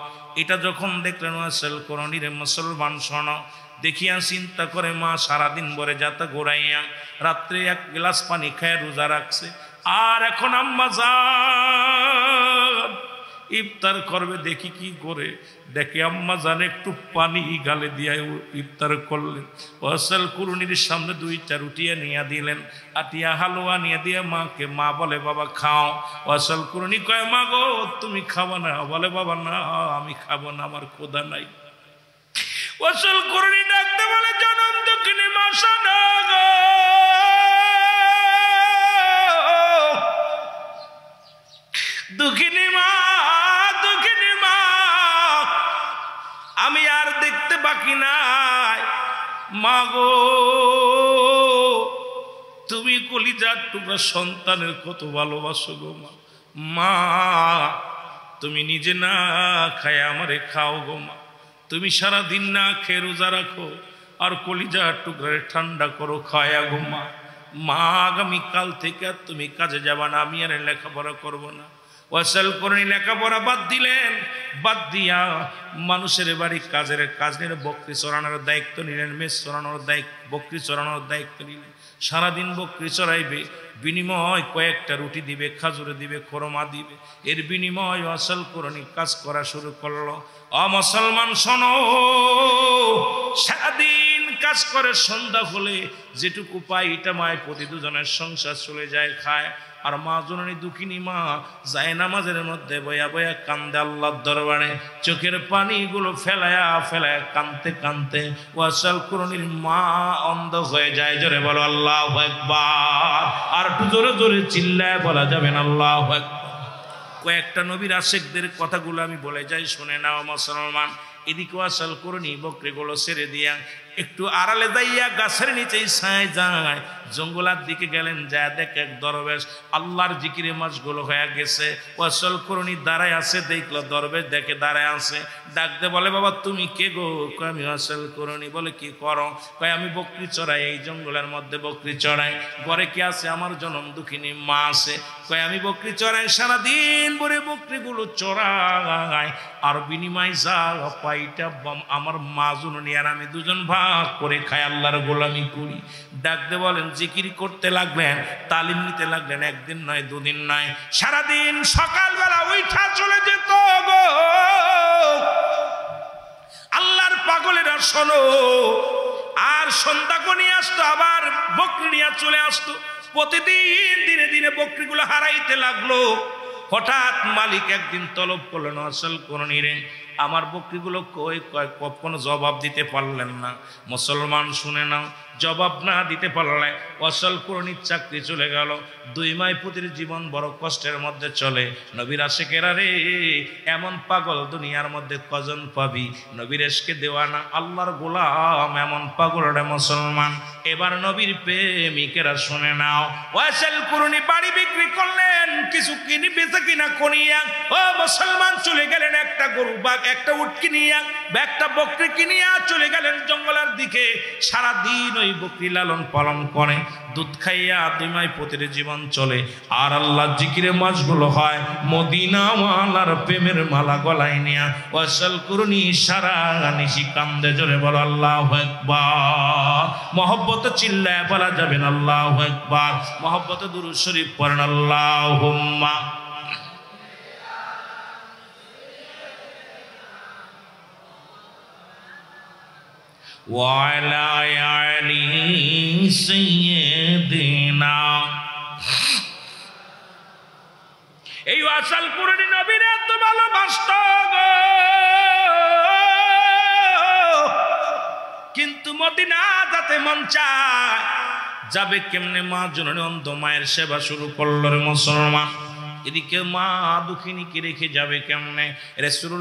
এটা যখন দেখলেন ওয়াসাল কুরনি রে মুসলমান শোনো, দেখিয়া চিন্তা করে মা সারাদিন ভরে যাতা ঘোরাইয়া রাত্রে 1 গ্লাস পানি খায় রোজা রাখছে, আর এখন আম্মা জান ইফতার করবে। দেখি কি করে, দেখে আম্মা জান একটু পানি গালে দিয়া ইফতার করলেন। ওয়াসাল কুরনির সামনে 2টা রুটি নিয়ে দিলেন, আটিয়া হালুয়া নিয়ে দিয়ে মাকে। মা বলে বাবা খাও। ওয়াসাল কুরনি কয় মা গো তুমি খাবো না? বলে বাবা না আমি খাবো না, আমার ক্ষুধা নাই। ওয়াসাল কুরনি ডাকতে বলে জনম দুঃখিনী মা শোনো গো, দুঃখিনী মা, দুঃখিনী মা, আমি আর দেখতে বাকি নাই। মা গো তুমি কলিজার টুকরা সন্তানের কত ভালোবাসো গো মা। মা তুমি নিজে না খায় আমারে খাও গো মা। তুমি সারাদিন না খেয়ে রোজা রাখো আর কলিজার টুকরারে ঠান্ডা করো খায়া গো মা। মা আগামীকাল থেকে আর তুমি কাজে যাবা না, আমি আর লেখাপড়া করবো না। ওয়াসাল কুরনি লেখাপড়া বাদ দিলেন, বাদ দিয়া মানুষের বাড়ি কাজ নিয়ে বকরি চড়ানোর দায়িত্ব নিলেন, মেষ চড়ানোর দায়িত্ব, বকরি চড়ানোর দায়িত্ব নিলেন। সারাদিন বকরি চড়াইবে, বিনিময় কয়েকটা রুটি দিবে, খাজুরে দিবে, খোরমা দিবে। এর বিনিময় ওয়াসাল কুরনি কাজ করা শুরু করলো। মুসলমান শোনো, সারাদিন কাজ করে সন্ধ্যা হলে যেটুকু পাই এটা মায় প্রতি দুজনের সংসার চলে যায় খায়। আর মা জননী দুঃখিনী মা যায় নামাজের মধ্যে বয়া বয়া কান্দে আল্লাহর দরবারে, চোখের পানিগুলো ফেলায়া ফেলায়া কানতে কানতে ওয়াসাল কুরনির মা অন্ধ হয়ে যায়। জোরে বলো আল্লাহু আকবার। আর একটু জোরে জোরে চিল্লায় বলা যাবে না আল্লাহু আকবার। কয়েকটা নবীর আশিকদের কথাগুলো আমি বলে যাই, শুনে নাও মুসলমান। এদিকে ওয়াসাল কুরনি বকরিগুলো ছেড়ে দিয়া একটু আড়ালে যাইয়া গাছের নিচেই ছায় যায়। জঙ্গলার দিকে গেলেন, যা দেখে এক দরবেশ আল্লাহর জিকিরে মাসগুলো হয়ে গেছে। ওয়াসাল কুরনি দাঁড়ায় আছে, দেখলো দরবেশ দেখে দাঁড়ায় আছে, ডাকতে বলে বাবা তুমি কে গো? কয় আমি ওয়াসাল কুরনি। বলে কি করো? কয় আমি বকরি চড়াই, এই জঙ্গলের মধ্যে বকরি চড়াই। ঘরে কি আছে? আমার জনম দুঃখিনী মা আছে। কয় আমি বকরি চড়াই, সারাদিন ভরে বকরিগুলো চড়াই, আর বিনিময় যা পাইটা আমার মা জননী আর আমি দুজন ভাগ করে খাই, আল্লাহর গোলামি করি। ডাকতে বলেন জিকির করতে লাগলেন, তালিম নিতে লাগলেন। একদিন নয়, দুদিন নয়, সারাদিন সকালবেলা উঠা চলে যেত গো আল্লাহর পাগলেরা শোনো। আর সন্ধ্যা নিয়ে আসতো, আবার বকরি নিয়ে চলে আসতো। প্রতিদিন দিনে দিনে বকরিগুলো হারাইতে লাগলো। হঠাৎ মালিক একদিন তলব করলেন ওয়াসাল কুরনি রে, আমার বকরিগুলো কই? কোনো জবাব দিতে পারলেন না। মুসলমান শুনে নাও, জবাব না দিতে পারলে ওয়াসাল কুরনির চাকরি চলে গেল। 2 মাইপুতির জীবন বড় কষ্টের মধ্যে চলে। নবীর আশিকেরা রে, এমন পাগল দুনিয়ার মধ্যে কজন পাবি? নবীর এশকে দেওয়ানা আল্লাহর গোলাম এমন পাগল রে মুসলমান। এবার নবীর প্রেমিকেরা শুনে নাও, ওয়াসাল কুরনি বাড়ি বিক্রি করলেন, কিছু কিনি বেচা কিনা করিয়া ও মুসলমান চলে গেলেন একটা গরু বা একটা উট কিনিয়া, একটা বকরি কিনিয়া চলে গেলেন জঙ্গলের দিকে। সারাদিন ওই বকরি লালন পালন করে, দুধ খাইয়া 2 মাইপুতির জীবন চলে। আর আল্লাহ জিকিরে মাসগুলো হয়। মদিনাওয়ালার প্রেমের মালা গলায় নিয়া ওয়াসাল কুরনি সারা নিশি কান্দে। জোরে বলো আল্লাহু আকবার। মহব্বতে চিল্লায় বলা যাবেন আল্লাহু আকবার। মহব্বতে দুরূদ শরীফ পড়েন আল্লাহুম্মা ওয়ালা আলি সাইয়্যিদিনা। এই ওয়াসাল কুরনি নবীর এত ভালোবাসত গো, কিন্তু মদিনা যেতে মন চায়। যাবে কেমনে? মা জননী অন্ধ মায়ের সেবা শুরু করলো রে মুসলমান। এদিকে মা দুঃখিনীকে রেখে যাবে কেমনে? রাসূল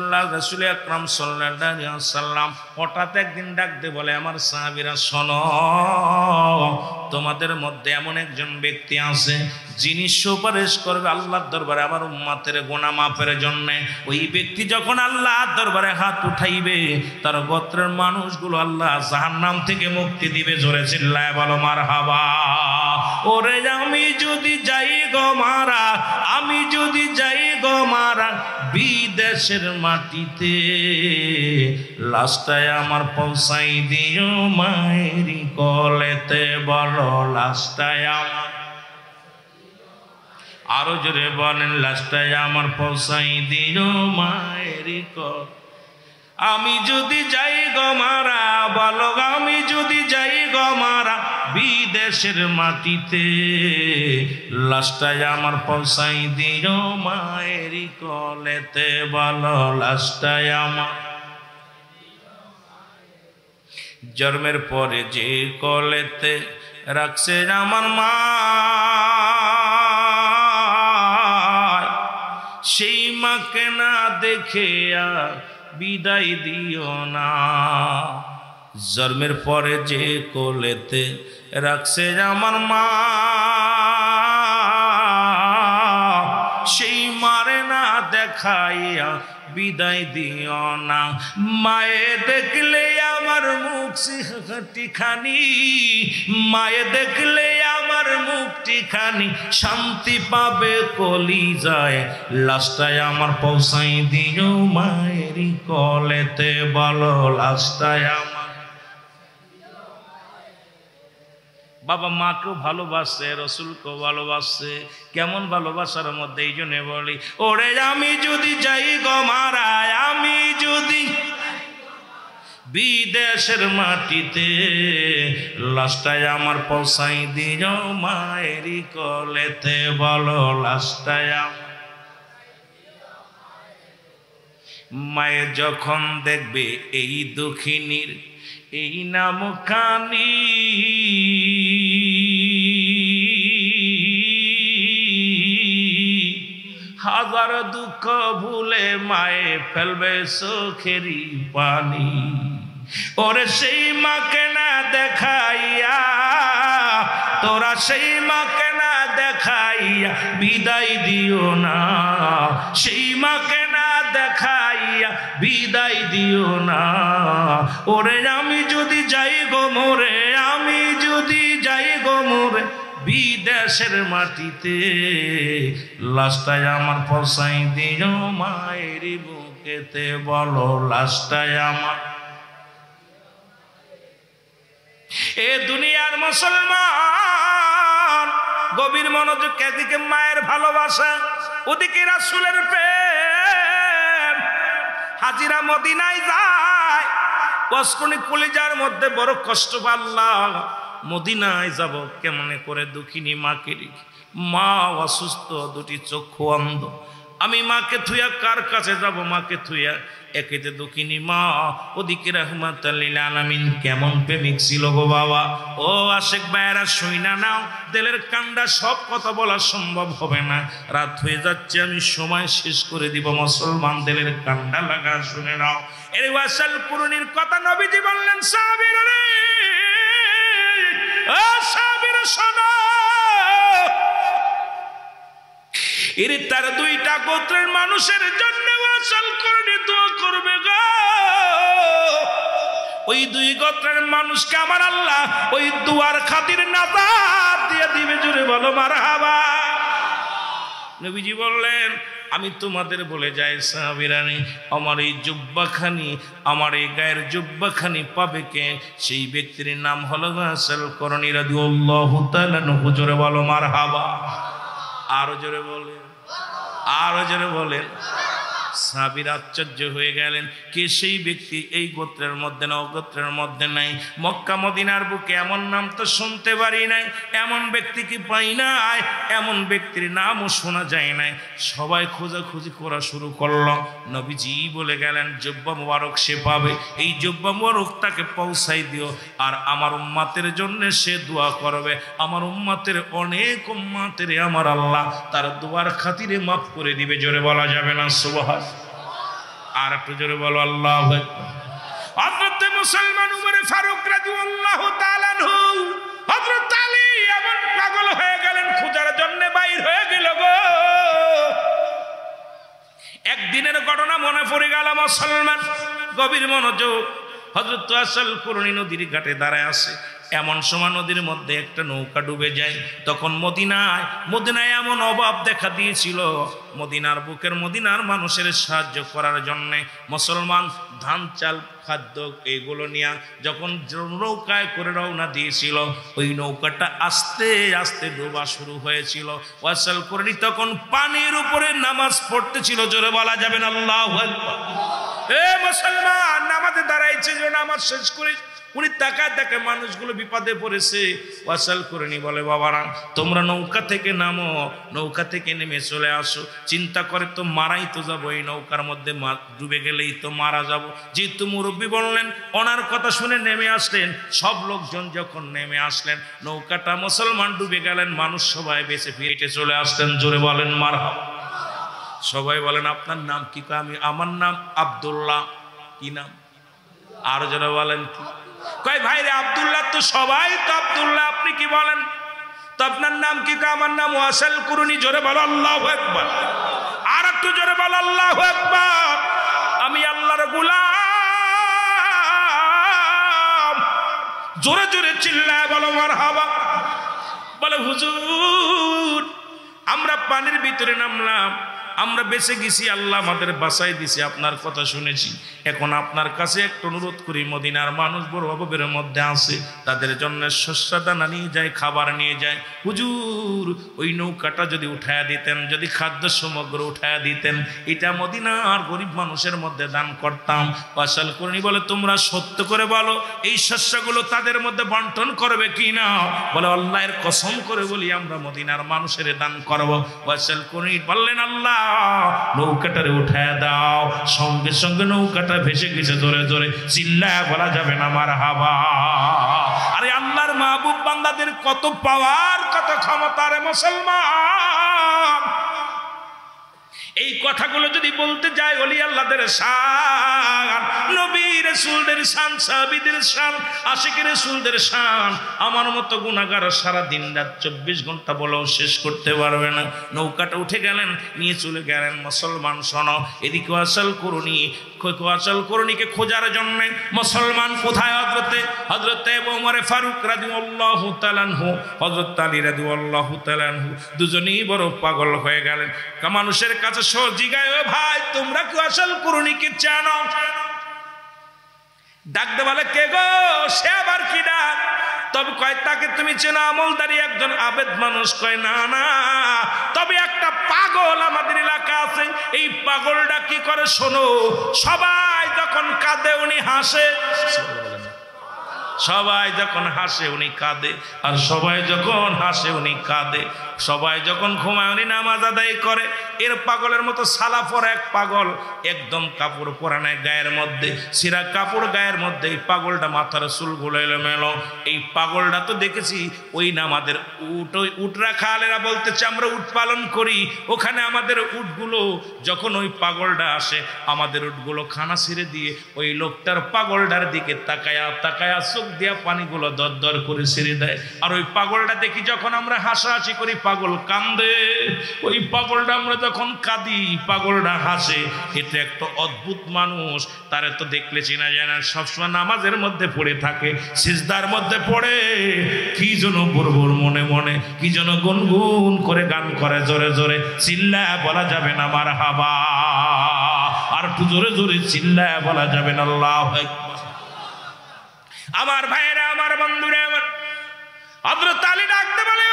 আকরাম সাল্লাল্লাহু আলাইহি ওয়াসাল্লাম হঠাৎ একদিন ডাক দিয়ে বলে, আমার সাহাবীরা শোনো, তোমাদের মধ্যে এমন একজন ব্যক্তি আছে যিনি সুপারিশ করবে আল্লাহর দরবারে আমার উম্মতের গুনাহ মাফের জন্য। ওই ব্যক্তি যখন আল্লাহর দরবারে হাত উঠাইবে, তার গোত্রের মানুষগুলো আল্লাহ জাহান্নাম থেকে মুক্তি দিবে। জোরে চিল্লায় বলো মারহাবা। ওরে আমি যদি যাই গো মারা, আমি যদি যাই গো মারা বিদেশের মাটিতে, লাশটায় আমার পৌঁছাই দিও মায়েরি কলেতে। বলো লাশটায় আমার, আরো জোরে বলেন, লাশটায় আমার পৌঁছাই দিও মায়েরি কল। আমি যদি যাই গো মারা, বলো আমি যদি যাই গো মারা বিদেশের মাটিতে, লাশটায় আমার পৌঁছাই দিও মায়েরি কলেতে। বলো লাশটায় আমার, জন্মের পরে যে কলেতে রাখছে আমার মা, সেই মাকে না দেখে বিদায় দিও না। জন্মের পরে যে কোলেতে রাখছে আমার মা, সেই মারে না দেখাইয়া বিদায় দিও না। মায়ে দেখলে আমার মুখ খানি, মায়ে দেখলে আমার মুখটি খানি শান্তি পাবে কলি যায়। লাশটায় আমার পৌঁছাই দিও মায়েরই কলেতে। বলো লাশটায় আমার। বাবা মাকেও ভালোবাসে, রসুলকেও ভালোবাসে। কেমন ভালোবাসার মধ্যে এই জন্য বলি, ওরে আমি যদি যাই গো মারায়, আমি যদি বিদেশের মাটিতে, লাশটায় আমার পৌঁছাই দিও মায়েরই কলেতে। বলো লাশটায় আমার। মায়ে যখন দেখবে এই দুঃখিনীর এই নাম খানি, হাজার দুঃখ ভুলে মায়ে ফেলবে চোখেরই পানি। ওরে সেই মাকে না দেখাইয়া, তোরা সেই মাকে না দেখাইয়া বিদায় দিও না, সেই মাকে না দেখাইয়া বিদায় দিও না। ওরে আমি যদি যাই গো মোরে, আমি যদি যাই গো মোরে বিদেশের মাটিতে, লাশটায় আমার পৌঁছাই দিও মায়ের বুকেতে। বলো লাশটায় আমার। এ দুনিয়ার মুসলমান গভীর মনোযোগ, এদিকে মায়ের ভালোবাসা, ওদিকে রাসূলের প্রেম। হাজিরা মদিনায় যায়, কষ্টনি কলিজার মধ্যে বড় কষ্ট পাল্লাম। মদিনায় যাব কেমনে করে দুঃখিনী মাকে রেখে? মা অসুস্থ, দুটি চক্ষু অন্ধ। আমি মাকে থুইয়া কার কাছে যাব? মাকে থুইয়া একেতে দুঃখিনী মা, ওদিকে রাহমাতুল লিল আলামিন। কেমন প্রেমিক ছিল গো বাবা। ও আশেক ভাইয়েরা শুইনা নাও, দিলের কান্ডা সব কথা বলা সম্ভব হবে না, রাত হয়ে যাচ্ছে, আমি সময় শেষ করে দিব। মুসলমান দিলের কান্ডা লাগা শুনে নাও। এর ওয়াসাল কুরনির কথা নবীজি বললেন, সাহাবীরা রে, ও সাহাবীরা শোনো, এর তার দুইটা গোত্রের মানুষের জন্য ওয়াসাল কুরনি দোয়া করবে গো। ওই দুই গোত্রের মানুষকে আমার আল্লাহ ওই দুয়ার খাতির নাজাত দিয়ে দিবে। জোরে বলো মারহাবা। নবীজি বললেন, আমি তোমাদের বলে যাই সাহাবীরানি, আমার এই জুব্বাখানি, আমার এই গায়ের জুব্বাখানি পাবে কে? সেই ব্যক্তির নাম হলো ওয়াসাল কুরনি রাদিয়াল্লাহু তাআলা আনহু। জোরে বলো মারহাবা। আরো জোরে বলেন, আরো জোরে বলেন। সাহাবীরা আশ্চর্য হয়ে গেলেন, কে সেই ব্যক্তি এই গোত্রের মধ্যে না অগোত্রের মধ্যে নাই? মক্কা মদিনার বুকে এমন নাম তো শুনতে পারি নাই, এমন ব্যক্তি কি পাই নাই, এমন ব্যক্তির নামও শোনা যায় নাই। সবাই খোঁজাখুঁজি করা শুরু করলো। নবীজি বলে গেলেন, জুব্বা মুবারক সে পাবে, এই জুব্বা মুবারক তাকে পৌঁছাই দিও, আর আমার উম্মাতের জন্য সে দোয়া করবে। আমার উম্মাতের অনেক উম্মাতের আমার আল্লাহ তার দোয়ার খাতিরে মাফ করে দিবে। জোরে বলা যাবে না সুবহান? আর একটু জোরে বলো আল্লাহু আকবার। হযরত মুসলমান উমর ফারুক রাদিয়াল্লাহু তাআলা আনহু, হযরত আলী এমন পাগল হয়ে গেলেন, খোঁজার জন্য বাইর হয়ে গেল গো। একদিনের ঘটনা মনে পড়ে গেল মুসলমান, গভীর মনোযোগ। হযরত আসল করুণী নদীর ঘাটে দাঁড়ায় আছে, এমন সময় নদীর মধ্যে একটা নৌকা ডুবে যায়। তখন মদিনায় এমন অভাব দেখা দিয়েছিল, মদিনার বুকের মদিনার মানুষের সাহায্য করার জন্যে মুসলমান ধান চাল খাদ্য এইগুলো নিয়ে যখন নৌকায় করে রওনা দিয়েছিল, ওই নৌকাটা আস্তে আস্তে ডোবা শুরু হয়েছিল। ওয়াসাল করনি তখন পানির উপরে নামাজ পড়তেছিল। জোরে বলা যাবেন আল্লাহু আকবার। এ মুসলমান, নামাজে দাঁড়াইছে, যে নামাজ শেষ করে উনি তাকায় মানুষগুলো বিপদে পড়েছে। ওয়াসাল করনি বলে, বাবারা তোমরা নৌকা থেকে নামো, নৌকা থেকে নেমে চলে আসো। চিন্তা করে তো মারাই তো যাবো, এই নৌকার মধ্যে ডুবে গেলেই তো মারা যাব। যেহেতু মুরব্বী বললেন, ওনার কথা শুনে নেমে আসলেন। সব লোকজন যখন নেমে আসলেন, নৌকাটা মুসলমান ডুবে গেলেন, মানুষ সবাই বেঁচে ফিরে চলে আসলেন। জোরে বলেন মারহাবা। সবাই বলেন আপনার নাম কি? আমার নাম আব্দুল্লাহ। কি নাম? আর যারা বলেন কি? কয় ভাই রে, আব্দুল্লাহ তো সবাই তো আব্দুল্লাহ, আপনি কি বলেন? তো আপনার নাম কি? আমার নাম ওয়াসাল কুরুনি। জোরে বলো আল্লাহু আকবার। আর একটু জোরে বলো আল্লাহু আকবার। আমি আল্লাহর গোলাম। জোরে জোরে চিল্লায় বলো মারহাবা। বলে হুজুর, আমরা পানির ভিতরে নামলাম, আমরা বেঁচে গেছি, আল্লাহ আমাদের বাঁচাই দিছে, আপনার কথা শুনেছি। এখন আপনার কাছে একটু অনুরোধ করি, মদিনার মানুষ বড় অভাবের মধ্যে আছে, তাদের জন্য শস্য দানা নিয়ে যায়, খাবার নিয়ে যায়। হুজুর, ওই নৌকাটা যদি উঠায়া দিতেন, যদি খাদ্য সামগ্রী উঠায়া দিতেন, এটা মদিনার গরিব মানুষের মধ্যে দান করতাম। ওয়াসাল করনি বলে, তোমরা সত্য করে বলো, এই শস্যগুলো তাদের মধ্যে বন্টন করবে কি না? বলে, আল্লাহর কসম করে বলি, আমরা মদিনার মানুষের দান করব। ওয়াসাল করনি বললেন, আল্লাহ নৌকাটারে উঠায় দাও। সঙ্গে সঙ্গে নৌকাটা ভেসে গেছে। জোরে জোরে চিল্লায়া বলা যাবে না মারহাবা। আরে আল্লাহর মাহবুব বান্দাদের কত পাওয়ার, কত ক্ষমতা রে মুসলমান। এই কথাগুলো যদি বলতে যায়, ওলি আল্লাহদের শান, নবী রাসূলদের শান, সাহাবীদের শান, আশিক রাসূলদের শান, আমার মতো গুনাহগার সারা দিন রাত 24 ঘন্টা বলেও শেষ করতে পারবে না। নৌকাটা উঠে গেলেন, নিয়ে চলে গেলেন। মুসলমান শোনো, এদিকে ওয়াসাল করুণীকে খোঁজার জন্য মুসলমান কোথায়? হযরতে ওমর ফারুক রাদিয়াল্লাহু তাআলা আনহু, হযরত আলী রাদিয়াল্লাহু তাআলা আনহু দুজনেই বড় পাগল হয়ে গেলেন। মানুষের কাছে জিগায়, ও ভাই, তোমরা কি ওয়াসাল করুণীকে জানো? ডাকতে বলে, কে গো? সে আবার কি ডাক? তবে কয়, তাকে তুমি চেনো? আমলদারি একজন আবেদ মানুষ। কয়, না না, তবে একটা পাগল আমাদের এলাকা আছে। এই পাগলটা কি করে শোনো, সবাই যখন কাঁদে উনি হাসে, সবাই যখন হাসে উনি কাঁদে, আর সবাই যখন হাসে উনি কাঁদে। সবাই যখন ঘুমায় উনি নামাজ আদায় করে। এর পাগলের মতো সালা পরা এক পাগল, একদম কাপড় পরা নাই গায়ের মধ্যে, সিরা কাপড় গায়ের মধ্যে। এই পাগলটা মাথার চুলগুলো এলোমেলো। এই পাগলটা তো দেখেছি ওই না আমাদের উট রাখা আলেরা বলতেছে, আমরা উট পালন করি, ওখানে আমাদের উটগুলো যখন ওই পাগলটা আসে, আমাদের উটগুলো খানা ছেড়ে দিয়ে ওই লোকটার পাগলটার দিকে তাকায়া তাকায়া চোখ দিয়া পানিগুলো দর দর করে ছেড়ে দেয়। আর ওই পাগলটা দেখি যখন আমরা হাসাহাসি করি, পাগল কান্দে। ওই পাগলটা আমরা যখন কাঁদি, পাগলটা হাসে। এটা একটা অদ্ভুত মানুষ, তারে তো দেখলে চেনা যায় না। সবসময় নামাজের মধ্যে পড়ে থাকে, সিজদার মধ্যে পড়ে, কি যেন বুরবুর মনে মনে কি যেন গুনগুন করে গান করে। জোরে জোরে চিল্লায় বলা যাবে না মারহাবা। আর একটু জোরে জোরে চিল্লায় বলা যাবে না আল্লাহু আকবার। আমার ভাইয়েরা, আমার বন্ধুরা, আমার হযরত আলী ডাকতে বলে,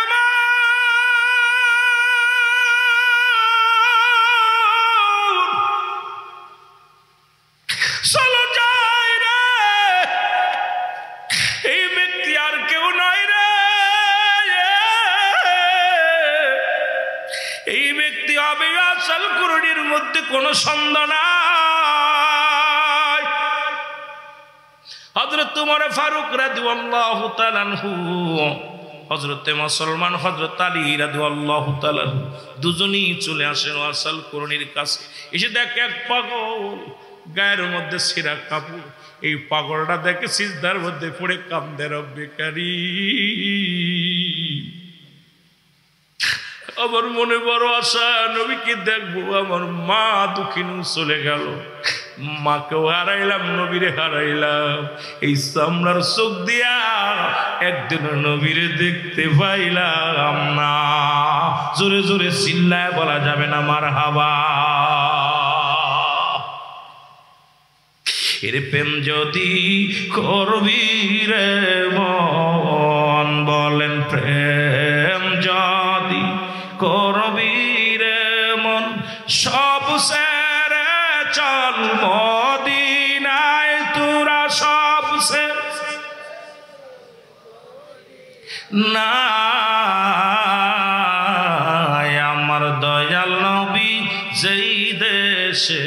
কোনো সন্দেহ নাই। হযরত ওমর ফারুক রাদিয়াল্লাহু তাআলা আনহু, হযরতে মুসলমান হযরত আলী রাদিয়াল্লাহু তাআলা দুজনেই চলে আসেন ওয়াসাল কুরনির কাছে। এসে দেখে এক পাগল গায়ের মধ্যে ছিঁড়া কাপড়। এই পাগলটা দেখে সিজদার মধ্যে পড়ে কান্দে, রব্বে কারীম। আমার মনে বড় আশা, নবীকে দেখবো। আমার মা দুঃখিনু চলে গেল, মাকেও হারাইলাম, নবীরে হারাইলাম। এই চামড়ার চোখ দিয়া একদিন নবীরে দেখতে পাইলাম না। জোরে জোরে চিল্লায় বলা যাবে না মারহাবা। এর প্রেম যদি করবি রে মন, বলেন প্রেম যদি করবি রে মন, সব সেরে চল মদিনায় তোরা, সব সেরে না। আমার দয়াল নবী যেই দেশে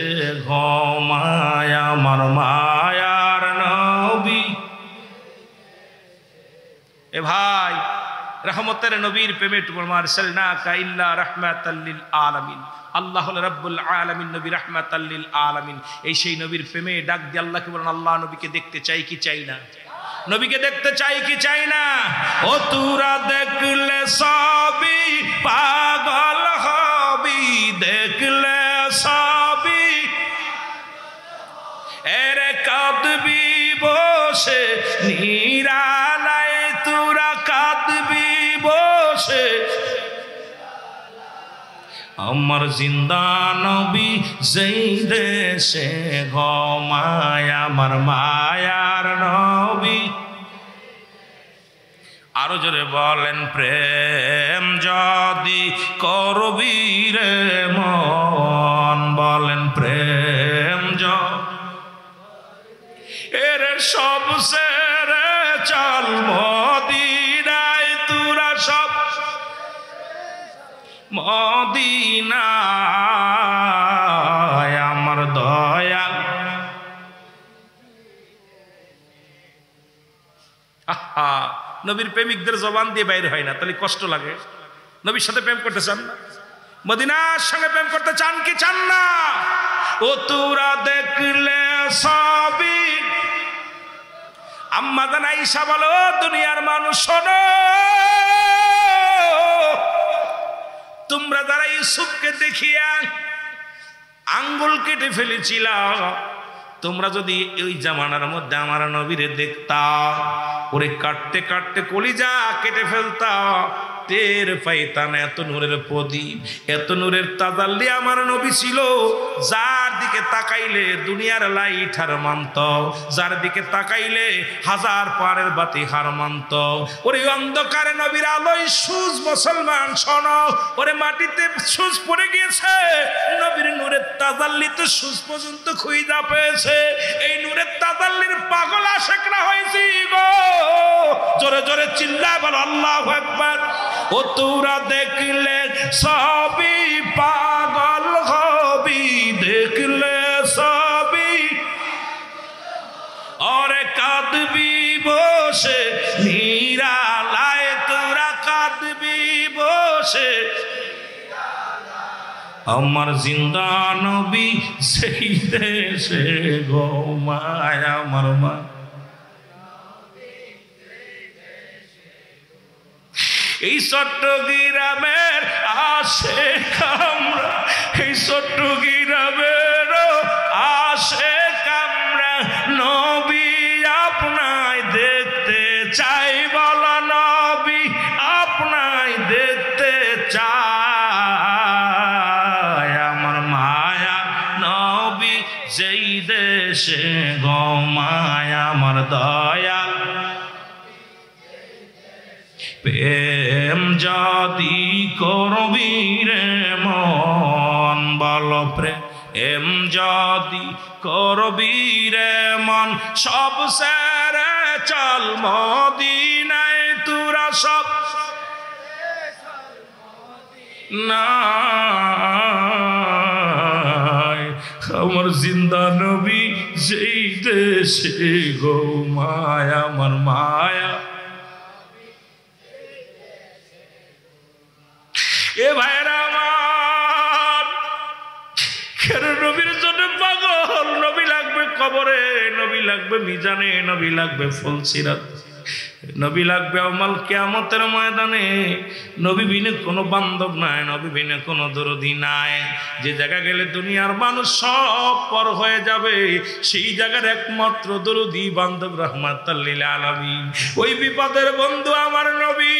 ঘুমায়, আমার মায়ার নবী। এ ভাই, রহমতের নবীর প্রেমে আরসালনাকা ইল্লা রাহমাতাল লিল আলামিন। আল্লাহ হল রব্বুল আলামিন, নবী রাহমাতাল লিল আলামিন। এই সেই নবীর প্রেমে ডাক দিয়ে আল্লাহকে বলেন, আল্লাহ নবীকে দেখতে চাই কি চাই না? নবীকে দেখতে চাই কি চাই না? ও তোরা দেখলে সবই পাগল হবি, দেখলে সবই এরে কাঁদবি বসে নিরালায়, তোরা কাঁদবি বসে। আমার জিন্দা নবী যেই দেশে ঘুমায়, আমার মায়ার নবী। আরো জোরে বলেন, প্রেম যদি করবি রে মন, বলেন প্রেম এর সব সেরে চল মদিনায় তোরা, সব মদিনায় আমার দয়াল। আহা, নবীর প্রেমিকদের জবান দিয়ে বাইরে হয় না, তাহলে কষ্ট লাগে। নবীর সাথে প্রেম করতে চান না? মদিনার সঙ্গে প্রেম করতে চান কি চান না? ও তোরা দেখলে সবই। আম্মা জান আয়েশা বলো, দুনিয়ার মানুষ শোনো, তোমরা যারা ইউসুফকে দেখিয়া আঙ্গুল কেটে ফেলেছিল, তোমরা যদি ওই জামানার মধ্যে আমার নবীরে দেখতা, ওরে কাটতে কাটতে কলিজা কেটে ফেলতা, টের পাইতাম এত নূরের প্রদীপ, এত নূরের তাজাল্লি আমার নবী ছিল। যার দিকে তাকাইলে দুনিয়ার লাইট হার মানত, যার দিকে তাকাইলে হাজার পারের বাতি হার মানত। ওরে অন্ধকারে নবীর আলোয় সুজ মুসলমান শোনো, ওরে মাটিতে সুজ পড়ে গিয়েছে, নবীর নূরের তাজাল্লিতে সুজ পর্যন্ত খুঁজা পেয়েছে। এই নূরের তাজাল্লির পাগল আশিকরা হয়েছি গো। জোরে জোরে চিল্লায় বলো আল্লাহু আকবার। ও তোরা দেখলে সবই পাগল হবি, দেখলে সবই ওরে কাঁদবি বসে নিরালায়, তোরা কাঁদবি বসে। আমার জিন্দা নবী সেই দেশে ঘুমায়, আমার মা। এই চট্টগ্রামের আশেক আমরা, এই চট্টগ্রামের আশেক আমরা, নবী আপনায় দেখতে চাই, বলা নবী আপনায় দেখতে চাই। আমার মায়া নবী যেই দেশে ঘুমায়, আমার দয়াল। প্রেম যদি করবি রে মন, বলো প্রেম যদি করবি রে মন, সব সেরে চল মদিনায় তোরা, সব না। আমার জিন্দা নবী সেই দেশে গো মায়া আমার মায়া এ ভাইরা আমার কেন নবীর জন্য পাগল নবী লাগবে কবরে নবী লাগবে মিজানে নবী লাগবে ফুলসিরাত নবী লাগবে আমাল কিয়ামতের ময়দানে নবী বিনে কোনো বান্ধব নাই নবী বিনে কোনো দরদি নাই যে জায়গা গেলে দুনিয়ার মানুষ সব পর হয়ে যাবে সেই জায়গার একমাত্র দরদি বান্ধব রাহমাতাল লিল আলামিন ওই বিপদের বন্ধু আমার নবী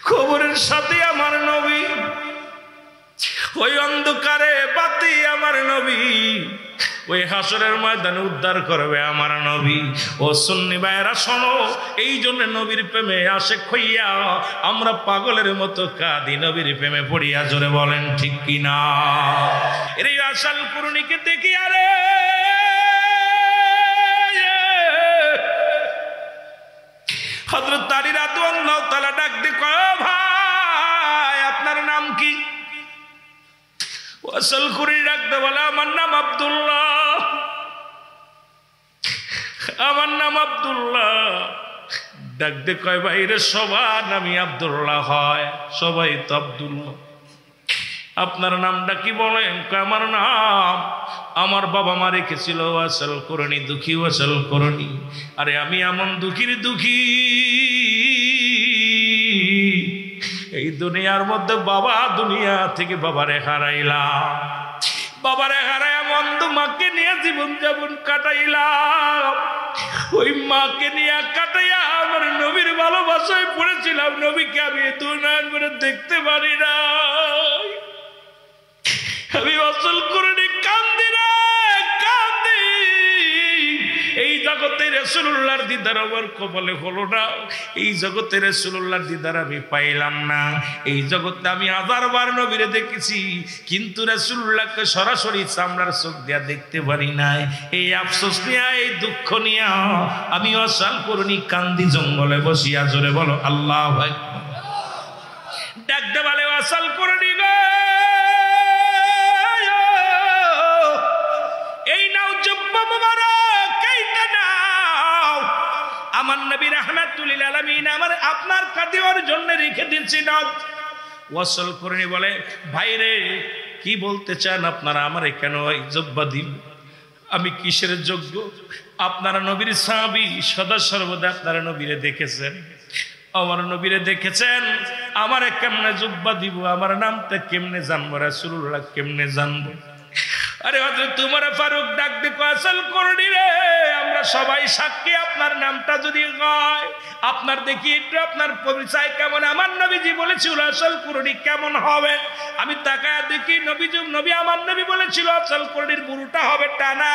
খবরের সাথে আমার নবী ওই অন্ধকারে বাতি আমার নবী ওই হাসরের ময়দানে উদ্ধার করবে আমার নবী ও সুন্নি ভাইরা শোনো এই জন্য নবীর প্রেমে আশিক হইয়া আমরা পাগলের মতো কাঁদি নবীর প্রেমে পড়িয়া জোরে বলেন ঠিক কিনা এই আশাল কুরনিকে দেখি আরে হযরত আলী রাদিয়াল্লাহু তাআলা ডাক দিয়ে কয় ভাই আপনার নাম কি ওয়াসাল কুরনি ডাক দিয়ে বলে আমার নাম আব্দুল্লাহ আমার নাম আব্দুল্লাহ ডাক দিয়ে কয় ভাই রে সবার নামই আব্দুল্লাহ হয় সবাই তো আব্দুল্লাহ আপনার নামটা কি বলেন আমার নাম আমার বাবা মা রেখেছিল ওয়াসাল কুরনি দুঃখী ওয়াসাল কুরনি আরে আমি এমন দুঃখীর দুঃখী এই দুনিয়ার মধ্যে বাবা দুনিয়া থেকে বাবারে হারাইলাম বাবারে হারাইয়া মন্দ মাকে নিয়ে জীবন যাপন কাটাইলাম ওই মাকে নিয়ে কাটাইয়া আমার নবীর ভালোবাসায় পড়েছিলাম নবীকে আমি দুনিয়া করে দেখতে পারি না আমি ওয়াসাল কুরনি কান্দি রে কান্দি এই জগতে রাসূলুল্লাহর দিদার আমার কপালে হলো না এই জগতে রাসূলুল্লাহর দিদার আমি পাইলাম না এই জগতে আমি হাজারবার নবীরে দেখেছি কিন্তু রাসূলুল্লাহকে সরাসরি চামড়ার চোখ দিয়া দেখতে পারি নাই এই আফসোস নিয়ে এই দুঃখ নিয়ে আমি ওয়াসাল কুরনি কান্দি জঙ্গলে বসিয়া জোরে বলো আল্লাহু আকবার ডাক দে বলে ওয়াসাল কুরনি গো এই নাও জব্বা মুবারক এইটা নাও আমার নবী রাহমাতুল লিল আলামিন আমার আপনার কাদিওর জন্য রেখে দিয়েছি না ওয়াসাল কুরনি বলে ভাই রে কি বলতে চান আপনারা আমারে কেন এই জব্বা দিন আমি কিসের যোগ্য আপনারা নবীর সাহাবী সদা সর্বদা আপনারা নবীরে দেখেছেন আমার নবীরে দেখেছেন আমারে কেমনে জব্বা দিব আমার নামটা কেমনে জানবো রাসূলুল্লাহ কেমনে জানবো আরে হযরত উমর ফারুক ডাক দিয়ে ওয়াসাল কুরনি রে আমরা সবাই সাক্ষী আপনার নামটা যদি হয় আপনার দেখি একটু আপনার পরিচয় কেমন আমার নবীজি বলেছিল ওয়াসাল কুরনি কেমন হবে আমি তাকায় দেখি নবী আমার নবী বলেছিল ওয়াসাল কুরনির বুড়োটা হবে টানা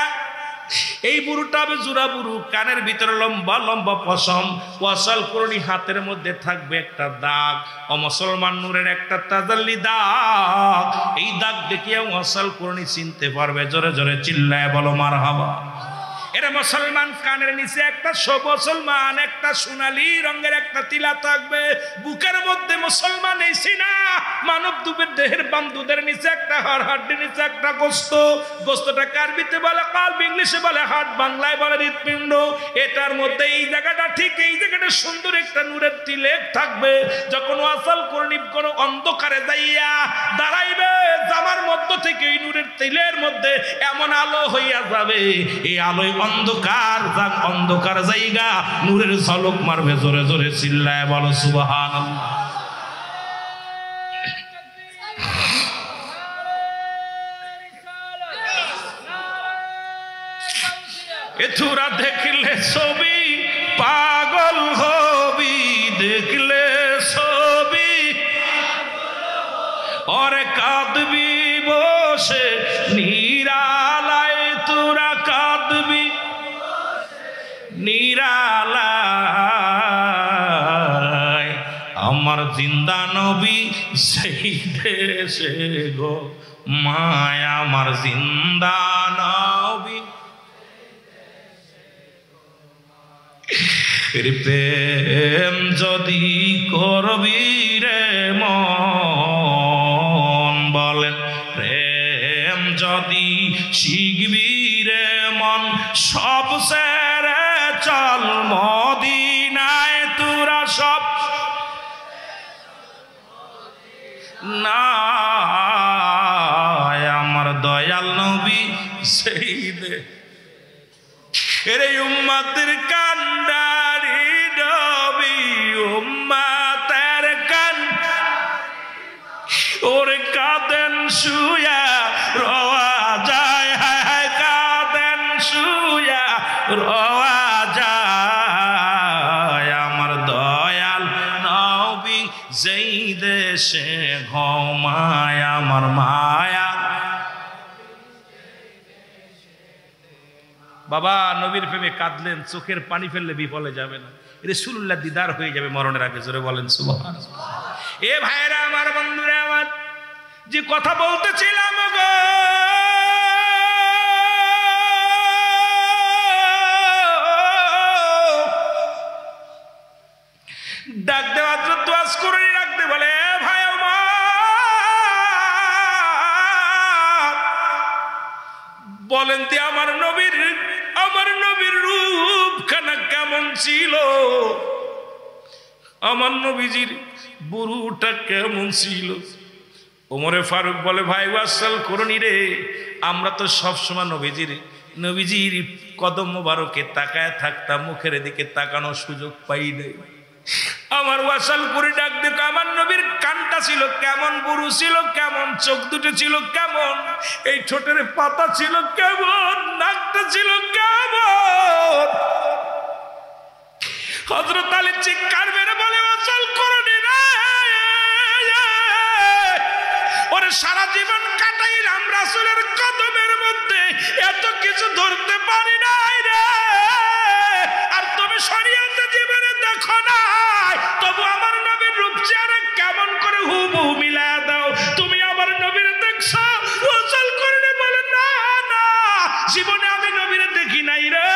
এই বুড়োটা হবে জোড়া বুড়ো কানের ভিতরে লম্বা লম্বা পশম ওয়াসাল কুরনি হাতের মধ্যে থাকবে একটা দাগ ও মুসলমান নূরের একটা তাজাল্লি দাগ এই দাগ দেখিয়ে ওয়াসাল কুরনি চিনতে পারবে জোরে জোরে চিল্লায় বলো মারহাবা এরা মুসলমান কানের নিচে একটা মুসলমান একটা সোনালী রঙের একটা তিলা থাকবে বুকের মধ্যে মুসলমান এই সিনা মানব দুবের দেহের বাম দুধের নিচে একটা হাড়ের নিচে একটা গোস্তটা আরবিতে বলে কালব ইংলিশে বলে হার্ট বাংলায় বলে হৃৎপিণ্ড এটার মধ্যে এই জায়গাটা ঠিক এই জায়গাটা সুন্দর একটা নূরের তিলেক থাকবে যখন ওয়াসাল কুরনি কোন অন্ধকারে যাইয়া দাঁড়াইবে জামার মধ্য থেকে এই নূরের তিলের মধ্যে এমন আলো হইয়া যাবে এই আলোয় অন্ধকার জায়গা নূরের ঝলক মারবে জোরে জোরে চিল্লায় বলো সুবহানাল্লাহ এথুরা দেখলে ছবি পাগল হবি দেখলে ছবি ওরে কাঁদবি বসে নিরালায় তোরা কাঁদবি নিরালায় আমার জিন্দা নবী সেই দেশে গো মায়া আমার জিন্দা নবী প্রেম যদি করবি রে মন যদি শিখবি রে মন সব সেরে চল মদিনায় তোরা সব না আমার দয়াল নবী সেই দে এরে উম্মতের কান্ডারি নবী উম্মতের কান ওরে কাঁদেন শুয়া রওয়া যায় হায় কাঁদেন শুয়া রওয়া যায় আমার দয়াল নবী যেই দেশে ঘুমায় আমার মায়া বাবা নবীর প্রেমে কাঁদলেন চোখের পানি ফেললে বিফলে যাবে না রাসূলুল্লাহ দিদার হয়ে যাবে মরণের আগে জোরে বলেন সুবহানাল্লাহ এ ভাইরা আমার বন্ধুরা আমার যে কথা বলতেছিলাম গো ডাক দে হযরত ওয়াজ করে রাখতে বলে ভাই আমার বলেন তে আমার নবীর রূপখানা কেমন ছিল আমার নবীজির বুড়ুটা কেমন ছিল ওমরে ফারুক বলে ভাই ওয়াসাল করনি রে আমরা তো সবসময় নবীজির কদম মোবারকে তাকায় থাকতাম মুখের দিকে তাকানোর সুযোগ পাই নাই আমার ওয়াসাল করে ডাক দেখো আমার নবীর কানটা ছিল কেমন বুড়ু ছিল কেমন চোখ দুটো ছিল কেমন এই ঠোঁটের পাতা ছিল কেমন নাকটা ছিল কেমন হযরত আলী চিৎকার মেরে বলে ওয়াসাল করনি রে ওরে সারা জীবন কাটাইলাম রাসূলের কদমের মধ্যে এত কিছু ধরতে পারি নাই রে আর তুমি শরীয়তে জীবনে দেখো নাই তবু আমার নবীর রূপ চেহারা কেমন করে হুবহু মিলায়া দাও তুমি আমার নবীর দেখছো ওয়াসাল করনি বলে না না জীবনে আমি নবীর দেখি নাই রে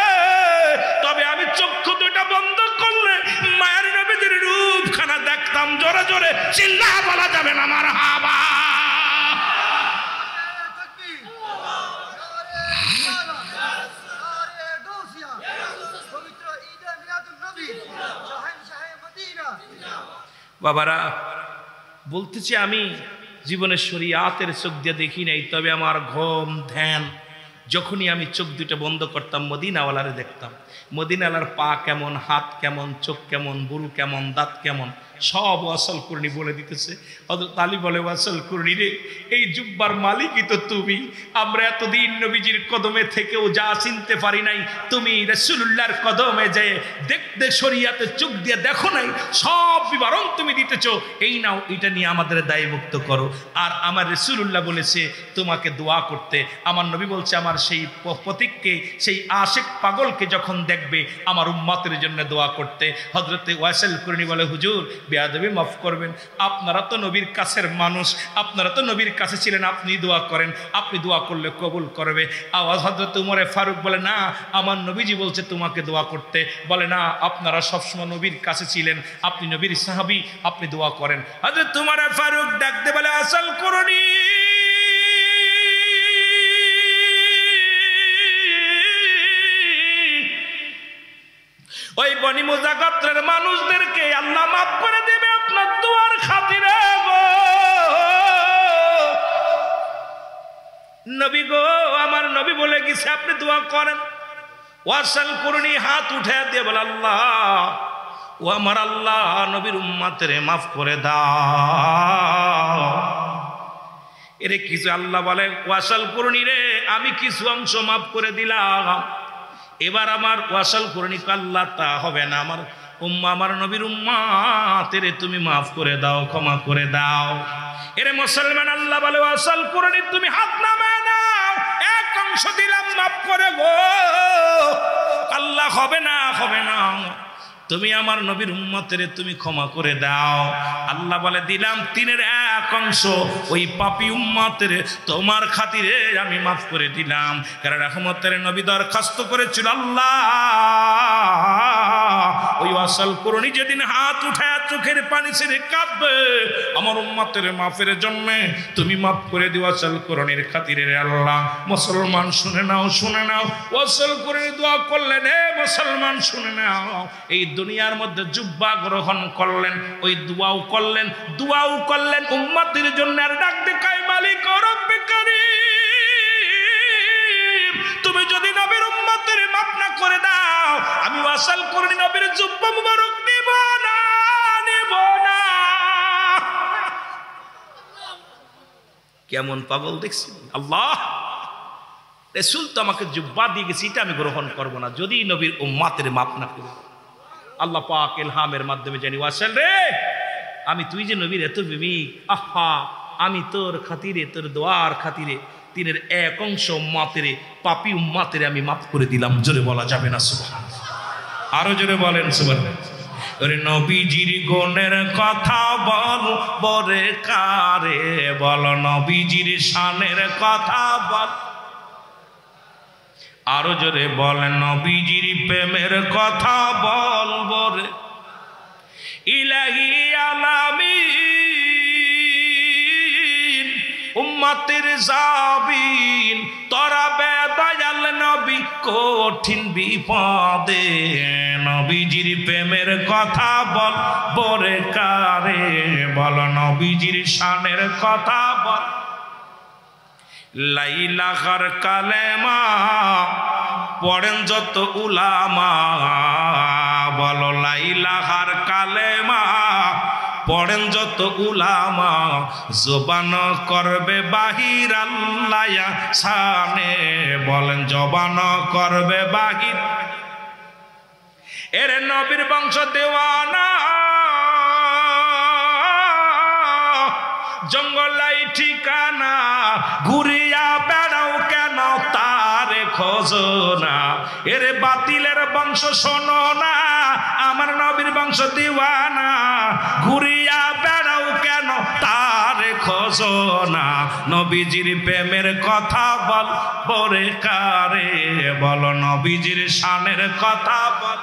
তবে আমি চক্ষু দুটো বন্ধ করলে মায়ের নবীর রূপখানা দেখতাম জোরে জোরে চিল্লা বলা যাবে না মারহাবা বাবারা বলতেছি আমি জীবনের শরীয়তের চোখ দিয়ে দেখি নাই তবে আমার ঘুম ধ্যান যখনই আমি চোখ দুটো বন্ধ করতাম মদিনাওয়ালারে দেখতাম মদিনাওয়ালার পা কেমন হাত কেমন চোখ কেমন বুড়ু কেমন দাঁত কেমন সব ওয়াসাল করনি বলে দিতেছে হযরত আলী বলে ওয়াসাল করনি রে এই জুব্বার মালিকই তো তুমি আমরা এতদিন নবীজির কদমে থেকেও যা চিনতে পারি নাই তুমি রাসূলুল্লাহর কদমে যে দেখতে শরীয়তে চোখ দিয়ে দেখো নাই সব বিবরণ তুমি দিতেছো এই নাও এটা নিয়ে আমাদের দায়মুক্ত করো আর আমার রাসূলুল্লাহ বলেছে তোমাকে দোয়া করতে আমার নবী বলছে আমার সেই প্রতীককে সেই আশিক পাগলকে যখন দেখবে আমার উম্মতের জন্য দোয়া করতে হযরতে ওয়াসাল করনি বলে হুজুর বেয়াদবি মাফ করবেন আপনারা তো নবীর কাছের মানুষ আপনারা তো নবীর কাছে ছিলেন আপনি দোয়া করেন আপনি দোয়া করলে কবুল করবে আওয়াজ হযরত উমরে ফারুক বলে না আমার নবীজি বলছে তোমাকে দোয়া করতে বলে না আপনারা সবসময় নবীর কাছে ছিলেন আপনি নবীর সাহাবী আপনি দোয়া করেন হযরত উমরে ফারুক ডাকতে বলে ওয়াসাল করনি ওই বনি মুজা গোত্রের মানুষদেরকে আল্লাহ মাফ করে দেবে আপনার দোয়ার খাতিরে গো নবী গো আমার নবী বলে গেছে আপনি দোয়া করেন ওয়াসাল করনি হাত উঠে দিয়ে বলে আল্লাহ ও আমার আল্লাহ নবীর উম্মতের মাফ করে দাও এরে কিছু আল্লাহ বলে ওয়াসাল করনি রে আমি কিছু অংশ মাফ করে দিলাম এবার আমার ওয়াসাল করনি আল্লাহ তা হবে না আমার উম্মা আমার নবীর উম্মাতের তুমি মাফ করে দাও ক্ষমা করে দাও এরে মুসলমান আল্লাহ বলে ওয়াসাল করনি তুমি হাত নামায় নাও এক অংশ দিলাম মাফ করে গো আল্লাহ হবে না তুমি আমার নবীর উম্মতের তুমি ক্ষমা করে দাও আল্লাহ বলে দিলাম 3-এর 1 অংশ ওই পাপী উম্মতের তোমার খাতিরে আমি মাফ করে দিলাম কারণ রহমতের নবী দরখাস্ত করেছিল আল্লাহ ওই ওয়াসাল করণী যেদিন হাত উঠায় চোখের পানি ছেড়ে কাঁদবে আমার উম্মতের মাফের জন্য তুমি মাফ করে দিও ওয়াসাল করণীর খাতিরে রে আল্লাহ। মুসলমান শুনে নাও, শুনে নাও, ওয়াসাল করণী দোয়া করলেন, হে মুসলমান শুনে নাও, এই দুনিয়ার মধ্যে জুব্বা গ্রহণ করলেন, ওই দোয়াও করলেন, দোয়াও করলেন উম্মতের জন্য। আর ডাক দে কয় মালিক রব্বে কারীম, তুমি যদি নবীর উম্মতের মাফ না করে দাও আমি ওয়াসাল করণী নবীর জুব্বা মুবারক নিব না, নিব না। কেমন পাগল দেখছি আল্লাহ। রাসূল তো আমাকে জুব্বা দিয়ে গেছে, এটা আমি গ্রহণ করব না যদি নবীর উম্মতের মাফ না করে। আল্লাহ পাক ইলহামের মাধ্যমে জানি ওয়াসাল রে, আমি তুই যে নবীর এত প্রেমিক, আহা আমি তোর খাতিরে, তোর দোয়ার খাতিরে তিনের এক অংশ উম্মতের পাপী উম্মতের আমি মাফ করে দিলাম। জোরে বলা যাবে না সুবহানাল্লাহ? আরো জোরে বলেন সুবহানাল্লাহ। ওরে নবীজির গুণের কথা বল বরে কারে বল, নবীজির শানের কথা বল, আরো জোরে বলেন নবীজির প্রেমের কথা বল বরে ইলাহি আলামিন উম্মতের জাবিন তোরা বেদয়াল নবী কঠিন বিপদে, নবীজির প্রেমের কথা বল বরে কারে বল, নবীজির শানের কথা বল। লাইলাহার কালেমা পড়েন যত উলামা, বলো লাইলাহার কালেমা পড়েন যত উলামা, জবান করবে বাহির আল্লাহ শানে, বলেন জবান করবে বাহির। এর নবীর বংশ দেওয়ানা জঙ্গলাই ঠিকানা, ঘুরিয়া বেড়াও কেন তারে খোঁজো না। এর বাতিলের বংশ শোনো না, আমার নবীর বংশ দিওয়ানা, ঘুরিয়া বেড়াও কেন তারে খোঁজো না। নবীজির প্রেমের কথা বল বরে কারে বল, নবীজির শানের কথা বল,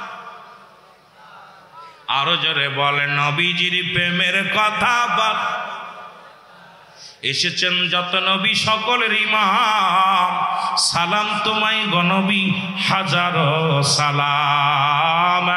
আরো জোরে বলে নবীজির প্রেমের কথা বল। এসেছেন যত নবী সকলের ইমাম, সালাম তোমায় গো নবী হাজারো সালাম।